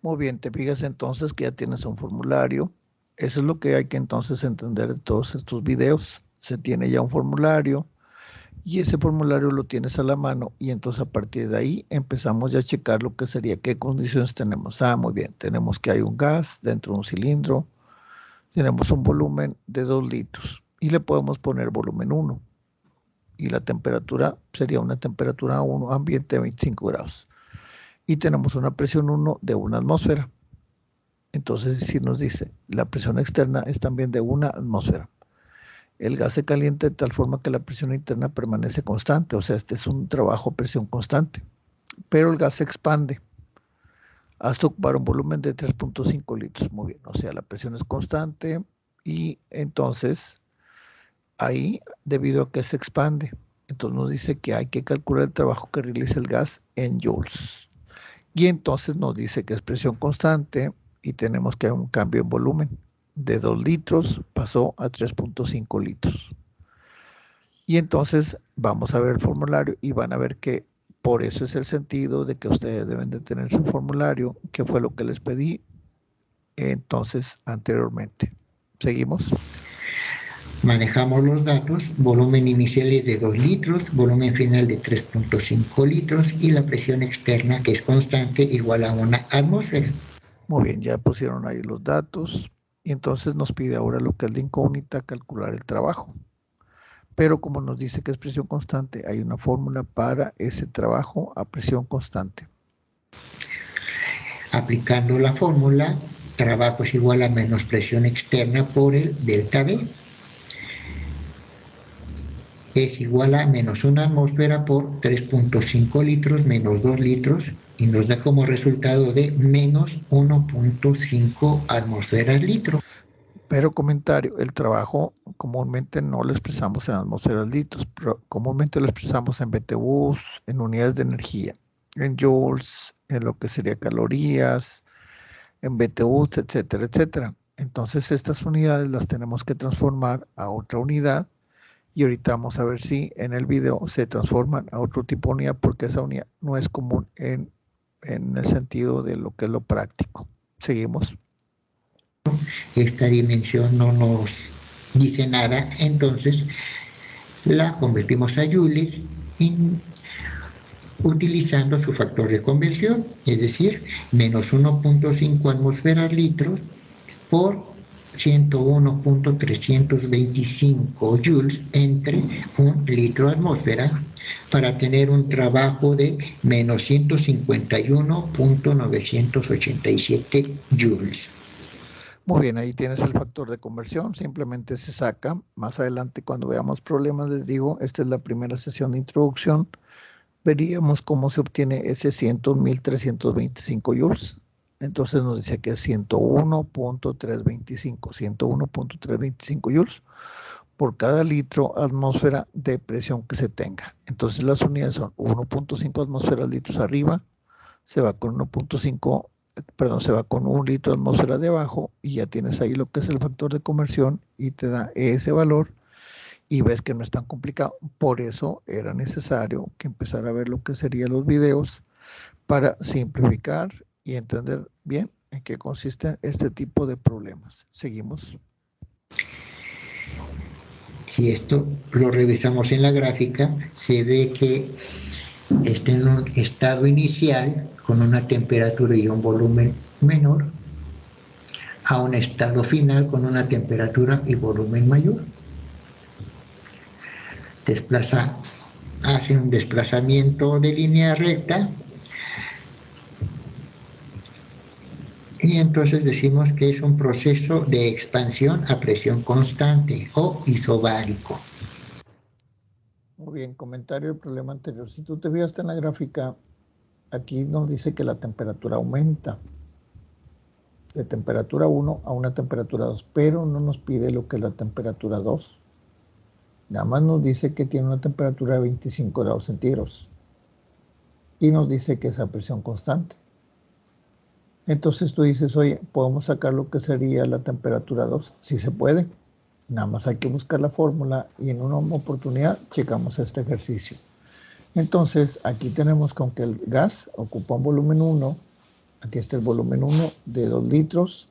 Muy bien, te fijas entonces que ya tienes un formulario. Eso es lo que hay que entonces entender de todos estos videos. Se tiene ya un formulario y ese formulario lo tienes a la mano y entonces a partir de ahí empezamos ya a checar lo que sería qué condiciones tenemos. Muy bien, tenemos que hay un gas dentro de un cilindro, tenemos un volumen de 2 litros y le podemos poner volumen 1 y la temperatura sería una temperatura 1 ambiente de 25 grados y tenemos una presión 1 de una atmósfera. Entonces, si nos dice, la presión externa es también de una atmósfera. El gas se calienta de tal forma que la presión interna permanece constante, o sea, este es un trabajo a presión constante. Pero el gas se expande hasta ocupar un volumen de 3.5 litros. Muy bien, o sea, la presión es constante y entonces, ahí, debido a que se expande, entonces nos dice que hay que calcular el trabajo que realiza el gas en joules. Y entonces nos dice que es presión constante, y tenemos que haber un cambio en volumen. De 2 litros pasó a 3.5 litros. Y entonces vamos a ver el formulario y van a ver que por eso es el sentido de que ustedes deben de tener su formulario, que fue lo que les pedí entonces anteriormente. ¿Seguimos? Manejamos los datos, volumen inicial es de 2 litros, volumen final de 3.5 litros y la presión externa, que es constante, igual a una atmósfera. Muy bien, ya pusieron ahí los datos y entonces nos pide ahora lo que es la incógnita, calcular el trabajo. Pero como nos dice que es presión constante, hay una fórmula para ese trabajo a presión constante. Aplicando la fórmula, trabajo es igual a menos presión externa por el delta V. Es igual a menos una atmósfera por 3.5 litros menos 2 litros y nos da como resultado de menos 1.5 atmósferas litro. Pero comentario, el trabajo comúnmente no lo expresamos en atmósferas litros, pero comúnmente lo expresamos en BTUs, en unidades de energía, en joules, en lo que sería calorías, en BTUs, etcétera, etcétera. Entonces estas unidades las tenemos que transformar a otra unidad. Y ahorita vamos a ver si en el video se transforman a otro tipo de unidad porque esa unidad no es común en el sentido de lo que es lo práctico. Seguimos. Esta dimensión no nos dice nada, entonces la convertimos a joules utilizando su factor de conversión, es decir, menos 1.5 atmósferas litros por 101.325 joules entre un litro atmósfera para tener un trabajo de menos 151.987 joules. Muy bien, ahí tienes el factor de conversión, simplemente se saca. Más adelante cuando veamos problemas les digo, esta es la primera sesión de introducción, veríamos cómo se obtiene ese 100.325 joules. Entonces nos dice que es 101.325 joules por cada litro atmósfera de presión que se tenga. Entonces las unidades son 1.5 atmósferas litros arriba, se va con 1.5, perdón, se va con 1 litro de atmósfera debajo y ya tienes ahí lo que es el factor de conversión y te da ese valor y ves que no es tan complicado. Por eso era necesario que empezara a ver lo que serían los videos para simplificar y entender bien en qué consiste este tipo de problemas. Seguimos. Si esto lo revisamos en la gráfica, se ve que está en un estado inicial con una temperatura y un volumen menor a un estado final con una temperatura y volumen mayor. Hace un desplazamiento de línea recta y entonces decimos que es un proceso de expansión a presión constante o isobárico. Muy bien, comentario del problema anterior. Si tú te fijaste en la gráfica, aquí nos dice que la temperatura aumenta de temperatura 1 a una temperatura 2, pero no nos pide lo que es la temperatura 2. Nada más nos dice que tiene una temperatura de 25 grados centígrados y nos dice que es a presión constante. Entonces tú dices, oye, ¿podemos sacar lo que sería la temperatura 2? Sí se puede. Nada más hay que buscar la fórmula y en una oportunidad checamos este ejercicio. Entonces, aquí tenemos que aunque el gas ocupa un volumen 1, aquí está el volumen 1 de 2 litros,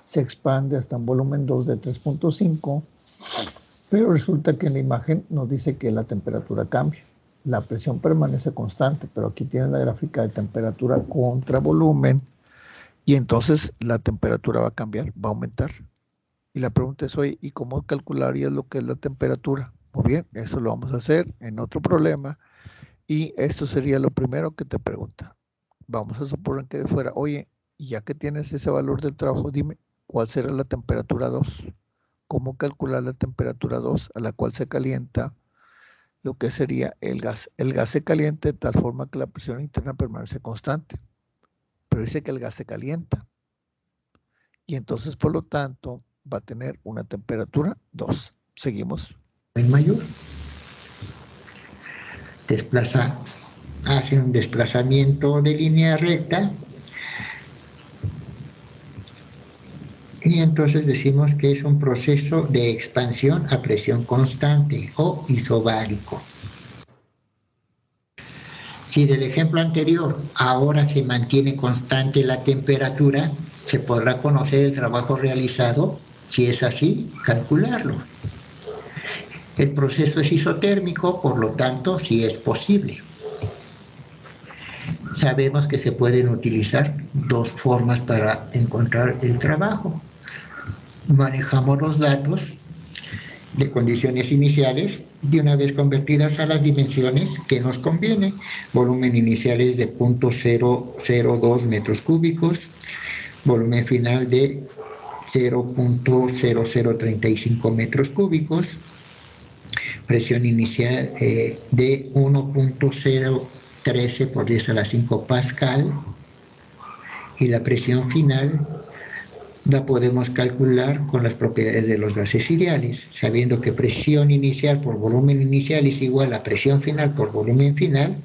se expande hasta un volumen 2 de 3.5, pero resulta que en la imagen nos dice que la temperatura cambia. La presión permanece constante, pero aquí tienes la gráfica de temperatura contra volumen y entonces la temperatura va a cambiar, va a aumentar. Y la pregunta es, oye, ¿y cómo calcularías lo que es la temperatura? Muy bien, eso lo vamos a hacer en otro problema. Y esto sería lo primero que te pregunta. Vamos a suponer que fuera, oye, ya que tienes ese valor del trabajo, dime, ¿cuál será la temperatura 2? ¿Cómo calcular la temperatura 2 a la cual se calienta lo que sería el gas? El gas se calienta de tal forma que la presión interna permanece constante. Pero dice que el gas se calienta. Y entonces, por lo tanto, va a tener una temperatura 2. Seguimos. En mayor. Hace un desplazamiento de línea recta y entonces decimos que es un proceso de expansión a presión constante o isobárico. Si del ejemplo anterior ahora se mantiene constante la temperatura, se podrá conocer el trabajo realizado. Si es así, calcularlo. El proceso es isotérmico, por lo tanto, sí es posible. Sabemos que se pueden utilizar dos formas para encontrar el trabajo. Manejamos los datos de condiciones iniciales de una vez convertidas a las dimensiones que nos conviene. Volumen inicial es de 0.002 metros cúbicos, volumen final de 0.0035 metros cúbicos, presión inicial de 1.013 por 10 a la 5 pascal y la presión final la podemos calcular con las propiedades de los gases ideales, sabiendo que presión inicial por volumen inicial es igual a presión final por volumen final,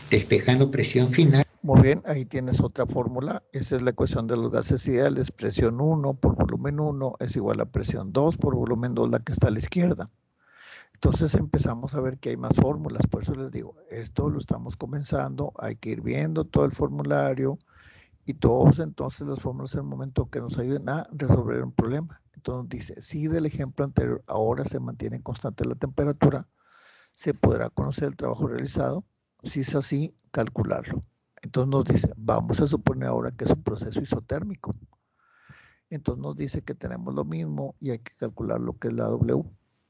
despejando presión final. Muy bien, ahí tienes otra fórmula. Esa es la ecuación de los gases ideales. Presión 1 por volumen 1 es igual a presión 2 por volumen 2, la que está a la izquierda. Entonces empezamos a ver que hay más fórmulas. Por eso les digo, esto lo estamos comenzando. Hay que ir viendo todo el formulario y todos entonces las fórmulas en el momento que nos ayuden a resolver un problema. Entonces dice, si del ejemplo anterior ahora se mantiene constante la temperatura, se podrá conocer el trabajo realizado. Si es así, calcularlo. Entonces nos dice, vamos a suponer ahora que es un proceso isotérmico. Entonces nos dice que tenemos lo mismo y hay que calcular lo que es la W.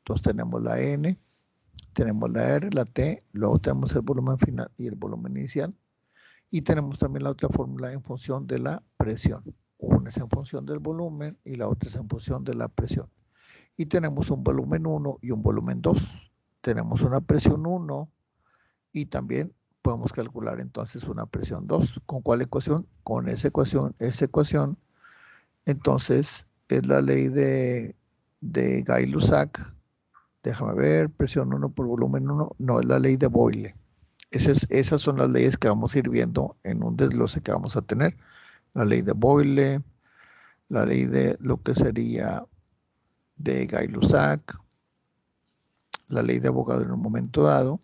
Entonces tenemos la N, tenemos la R, la T, luego tenemos el volumen final y el volumen inicial. Y tenemos también la otra fórmula en función de la presión. Una es en función del volumen y la otra es en función de la presión. Y tenemos un volumen 1 y un volumen 2. Tenemos una presión 1 y también podemos calcular entonces una presión 2. ¿Con cuál ecuación? Con esa ecuación. Esa ecuación entonces es la ley de Gay-Lussac. Déjame ver, presión 1 por volumen 1. No, es la ley de Boyle. Esas son las leyes que vamos a ir viendo en un desglose que vamos a tener. La ley de Boyle, la ley de lo que sería de Gay-Lussac, la ley de abogado en un momento dado.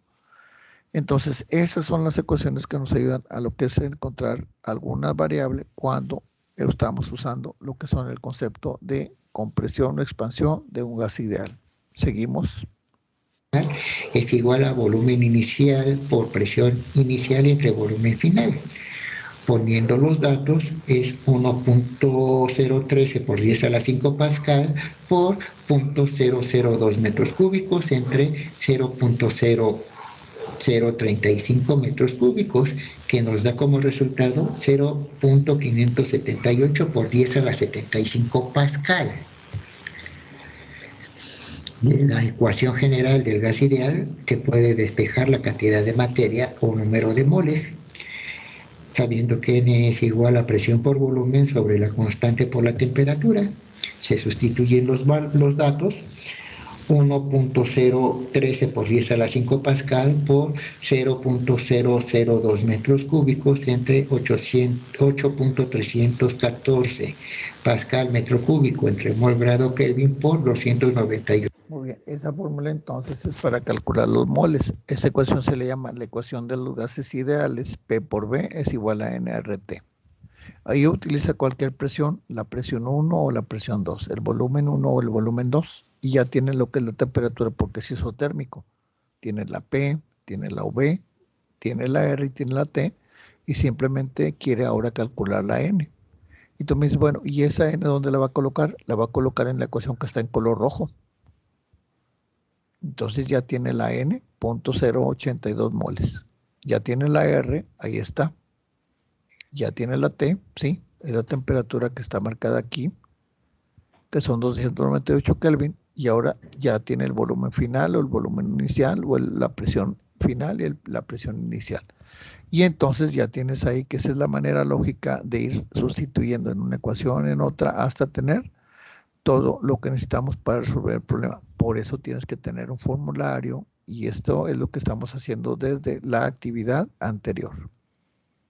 Entonces, esas son las ecuaciones que nos ayudan a lo que es encontrar alguna variable cuando estamos usando lo que son el concepto de compresión o expansión de un gas ideal. Seguimos. Es igual a volumen inicial por presión inicial entre volumen final. Poniendo los datos es 1.013 por 10 a la 5 pascal por 0.002 metros cúbicos entre 0.0035 metros cúbicos, que nos da como resultado 0.578 por 10 a la 75 pascal. La ecuación general del gas ideal te puede despejar la cantidad de materia o número de moles, sabiendo que N es igual a presión por volumen sobre la constante por la temperatura. Se sustituyen los datos, 1.013 por 10 a la 5 pascal por 0.002 metros cúbicos entre 8.314 pascal metro cúbico entre mol grado Kelvin por 298. Muy bien, esa fórmula entonces es para calcular los moles. Esa ecuación se le llama la ecuación de los gases ideales. P por B es igual a nRT. Ahí utiliza cualquier presión, la presión 1 o la presión 2, el volumen 1 o el volumen 2, y ya tiene lo que es la temperatura porque es isotérmico. Tiene la P, tiene la V, tiene la R y tiene la T, y simplemente quiere ahora calcular la N. Y tú me dices, bueno, ¿y esa N dónde la va a colocar? La va a colocar en la ecuación que está en color rojo. Entonces ya tiene la N, 0.082 moles. Ya tiene la R, ahí está. Ya tiene la T, sí, es la temperatura que está marcada aquí, que son 298 Kelvin, y ahora ya tiene el volumen final o el volumen inicial o la presión final y la presión inicial. Y entonces ya tienes ahí que esa es la manera lógica de ir sustituyendo en una ecuación, en otra, hasta tener todo lo que necesitamos para resolver el problema. Por eso tienes que tener un formulario, y esto es lo que estamos haciendo desde la actividad anterior.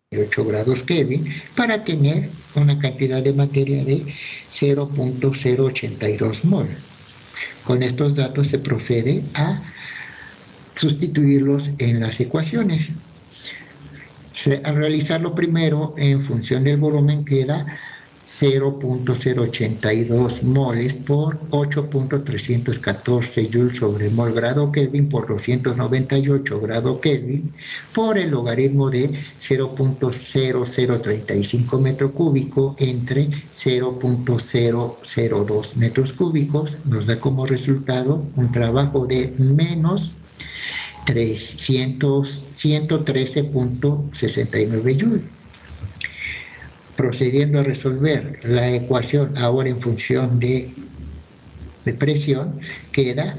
8 grados Kelvin para tener una cantidad de materia de 0.082 mol. Con estos datos se procede a sustituirlos en las ecuaciones. Al realizarlo primero en función del volumen queda 0.082 moles por 8.314 joules sobre mol grado Kelvin por 298 grado Kelvin por el logaritmo de 0.0035 metro cúbico entre 0.002 metros cúbicos. Nos da como resultado un trabajo de menos 113.69 joules. Procediendo a resolver la ecuación ahora en función de presión, queda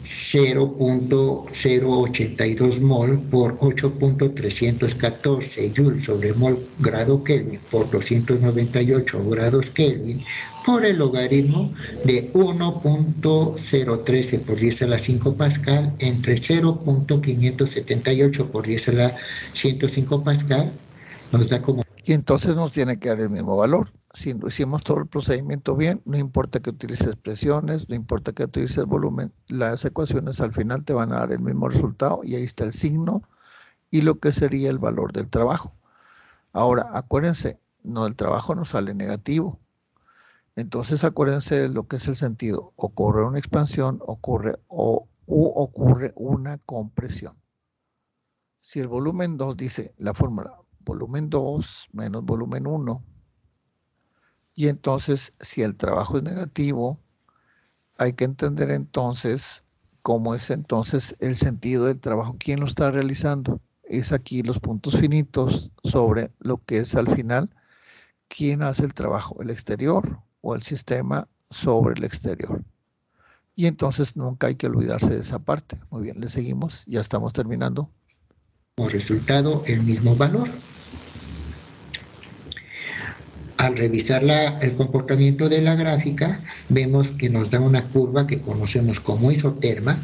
0.082 mol por 8.314 joules sobre mol grado Kelvin por 298 grados Kelvin por el logaritmo de 1.013 por 10 a la 5 pascal entre 0.578 por 10 a la 105 pascal, nos da como... Y entonces nos tiene que dar el mismo valor. Si hicimos todo el procedimiento bien, no importa que utilices presiones, no importa que utilices volumen, las ecuaciones al final te van a dar el mismo resultado, y ahí está el signo y lo que sería el valor del trabajo. Ahora, acuérdense, el trabajo no sale negativo. Entonces acuérdense de lo que es el sentido. Ocurre una expansión, ocurre una compresión. Si el volumen 2 dice la fórmula, volumen 2 menos volumen 1, y entonces si el trabajo es negativo, hay que entender entonces cómo es entonces el sentido del trabajo. ¿Quién lo está realizando? Es aquí los puntos finitos sobre lo que es al final. ¿Quién hace el trabajo? ¿El exterior o el sistema sobre el exterior? Y entonces nunca hay que olvidarse de esa parte. Muy bien, le seguimos, ya estamos terminando. Como resultado, el mismo valor. Al revisar el comportamiento de la gráfica, vemos que nos da una curva que conocemos como isoterma,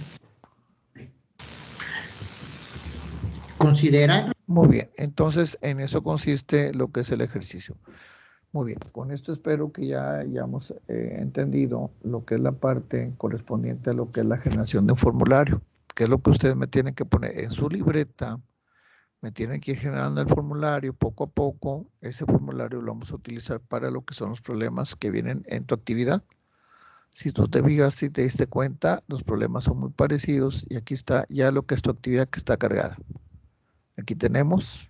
Considerando. Muy bien, entonces en eso consiste lo que es el ejercicio. Muy bien, con esto espero que ya hayamos entendido lo que es la parte correspondiente a lo que es la generación de un formulario, que es lo que ustedes me tienen que poner en su libreta, me tienen que ir generando el formulario poco a poco. Ese formulario lo vamos a utilizar para lo que son los problemas que vienen en tu actividad. Si tú te fijas y te diste cuenta, los problemas son muy parecidos y aquí está ya lo que es tu actividad que está cargada. Aquí tenemos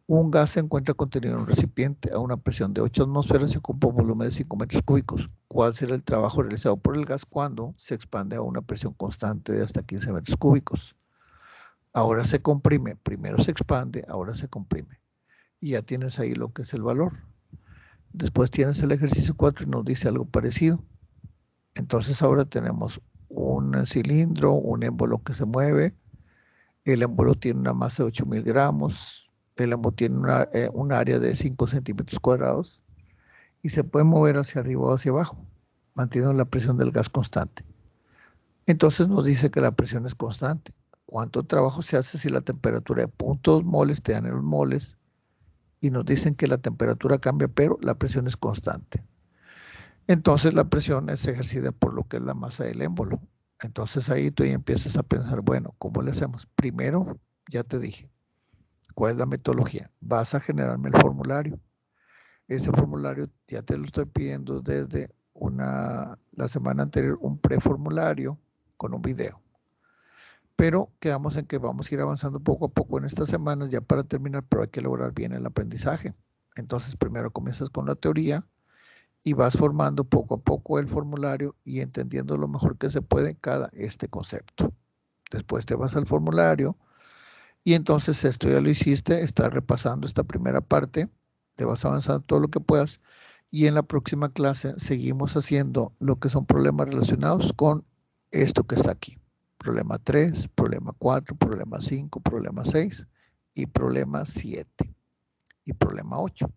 un gas se encuentra contenido en un recipiente a una presión de 8 atmósferas y ocupa un volumen de 5 metros cúbicos. ¿Cuál será el trabajo realizado por el gas cuando se expande a una presión constante de hasta 15 metros cúbicos? Ahora se comprime, primero se expande, ahora se comprime. Y ya tienes ahí lo que es el valor. Después tienes el ejercicio 4 y nos dice algo parecido. Entonces ahora tenemos un cilindro, un émbolo que se mueve. El émbolo tiene una masa de 8.000 gramos. El émbolo tiene un área de 5 centímetros cuadrados y se puede mover hacia arriba o hacia abajo, manteniendo la presión del gas constante. Entonces nos dice que la presión es constante. ¿Cuánto trabajo se hace si la temperatura de 0.2 moles te dan en los moles? Y nos dicen que la temperatura cambia, pero la presión es constante. Entonces la presión es ejercida por lo que es la masa del émbolo. Entonces ahí tú ya empiezas a pensar, bueno, ¿cómo le hacemos? Primero, ya te dije, ¿cuál es la metodología? Vas a generarme el formulario. Ese formulario ya te lo estoy pidiendo desde la semana anterior, un preformulario con un video. Pero quedamos en que vamos a ir avanzando poco a poco en estas semanas ya para terminar, pero hay que lograr bien el aprendizaje. Entonces primero comienzas con la teoría y vas formando poco a poco el formulario y entendiendo lo mejor que se puede cada concepto. Después te vas al formulario y entonces esto ya lo hiciste, estás repasando esta primera parte, te vas avanzando todo lo que puedas y en la próxima clase seguimos haciendo lo que son problemas relacionados con esto que está aquí. Problema 3, problema 4, problema 5, problema 6 y problema 7 y problema 8.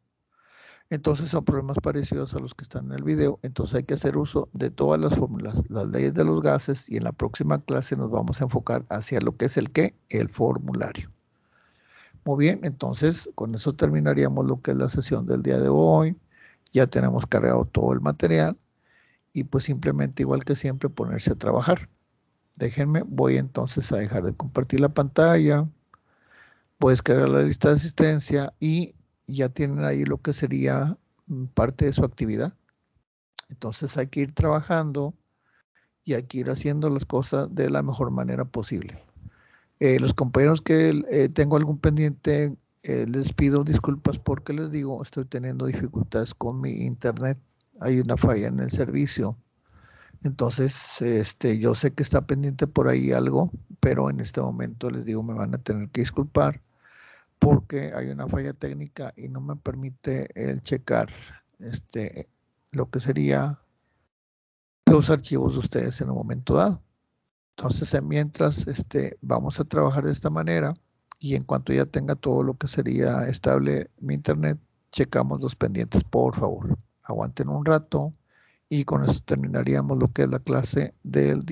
Entonces son problemas parecidos a los que están en el video. Entonces hay que hacer uso de todas las fórmulas, las leyes de los gases y en la próxima clase nos vamos a enfocar hacia lo que es el formulario. Muy bien, entonces con eso terminaríamos lo que es la sesión del día de hoy. Ya tenemos cargado todo el material y pues simplemente igual que siempre ponerse a trabajar. Déjenme, voy entonces a dejar de compartir la pantalla. Voy a descargar la lista de asistencia y ya tienen ahí lo que sería parte de su actividad. Entonces hay que ir trabajando y hay que ir haciendo las cosas de la mejor manera posible. Los compañeros que tengo algún pendiente, les pido disculpas porque les digo, estoy teniendo dificultades con mi internet. Hay una falla en el servicio. Entonces, yo sé que está pendiente por ahí algo, pero en este momento les digo, me van a tener que disculpar porque hay una falla técnica y no me permite el checar lo que sería los archivos de ustedes en un momento dado. Entonces, mientras vamos a trabajar de esta manera y en cuanto ya tenga todo lo que sería estable mi internet, checamos los pendientes, por favor. Aguanten un rato y con esto terminaríamos lo que es la clase del día.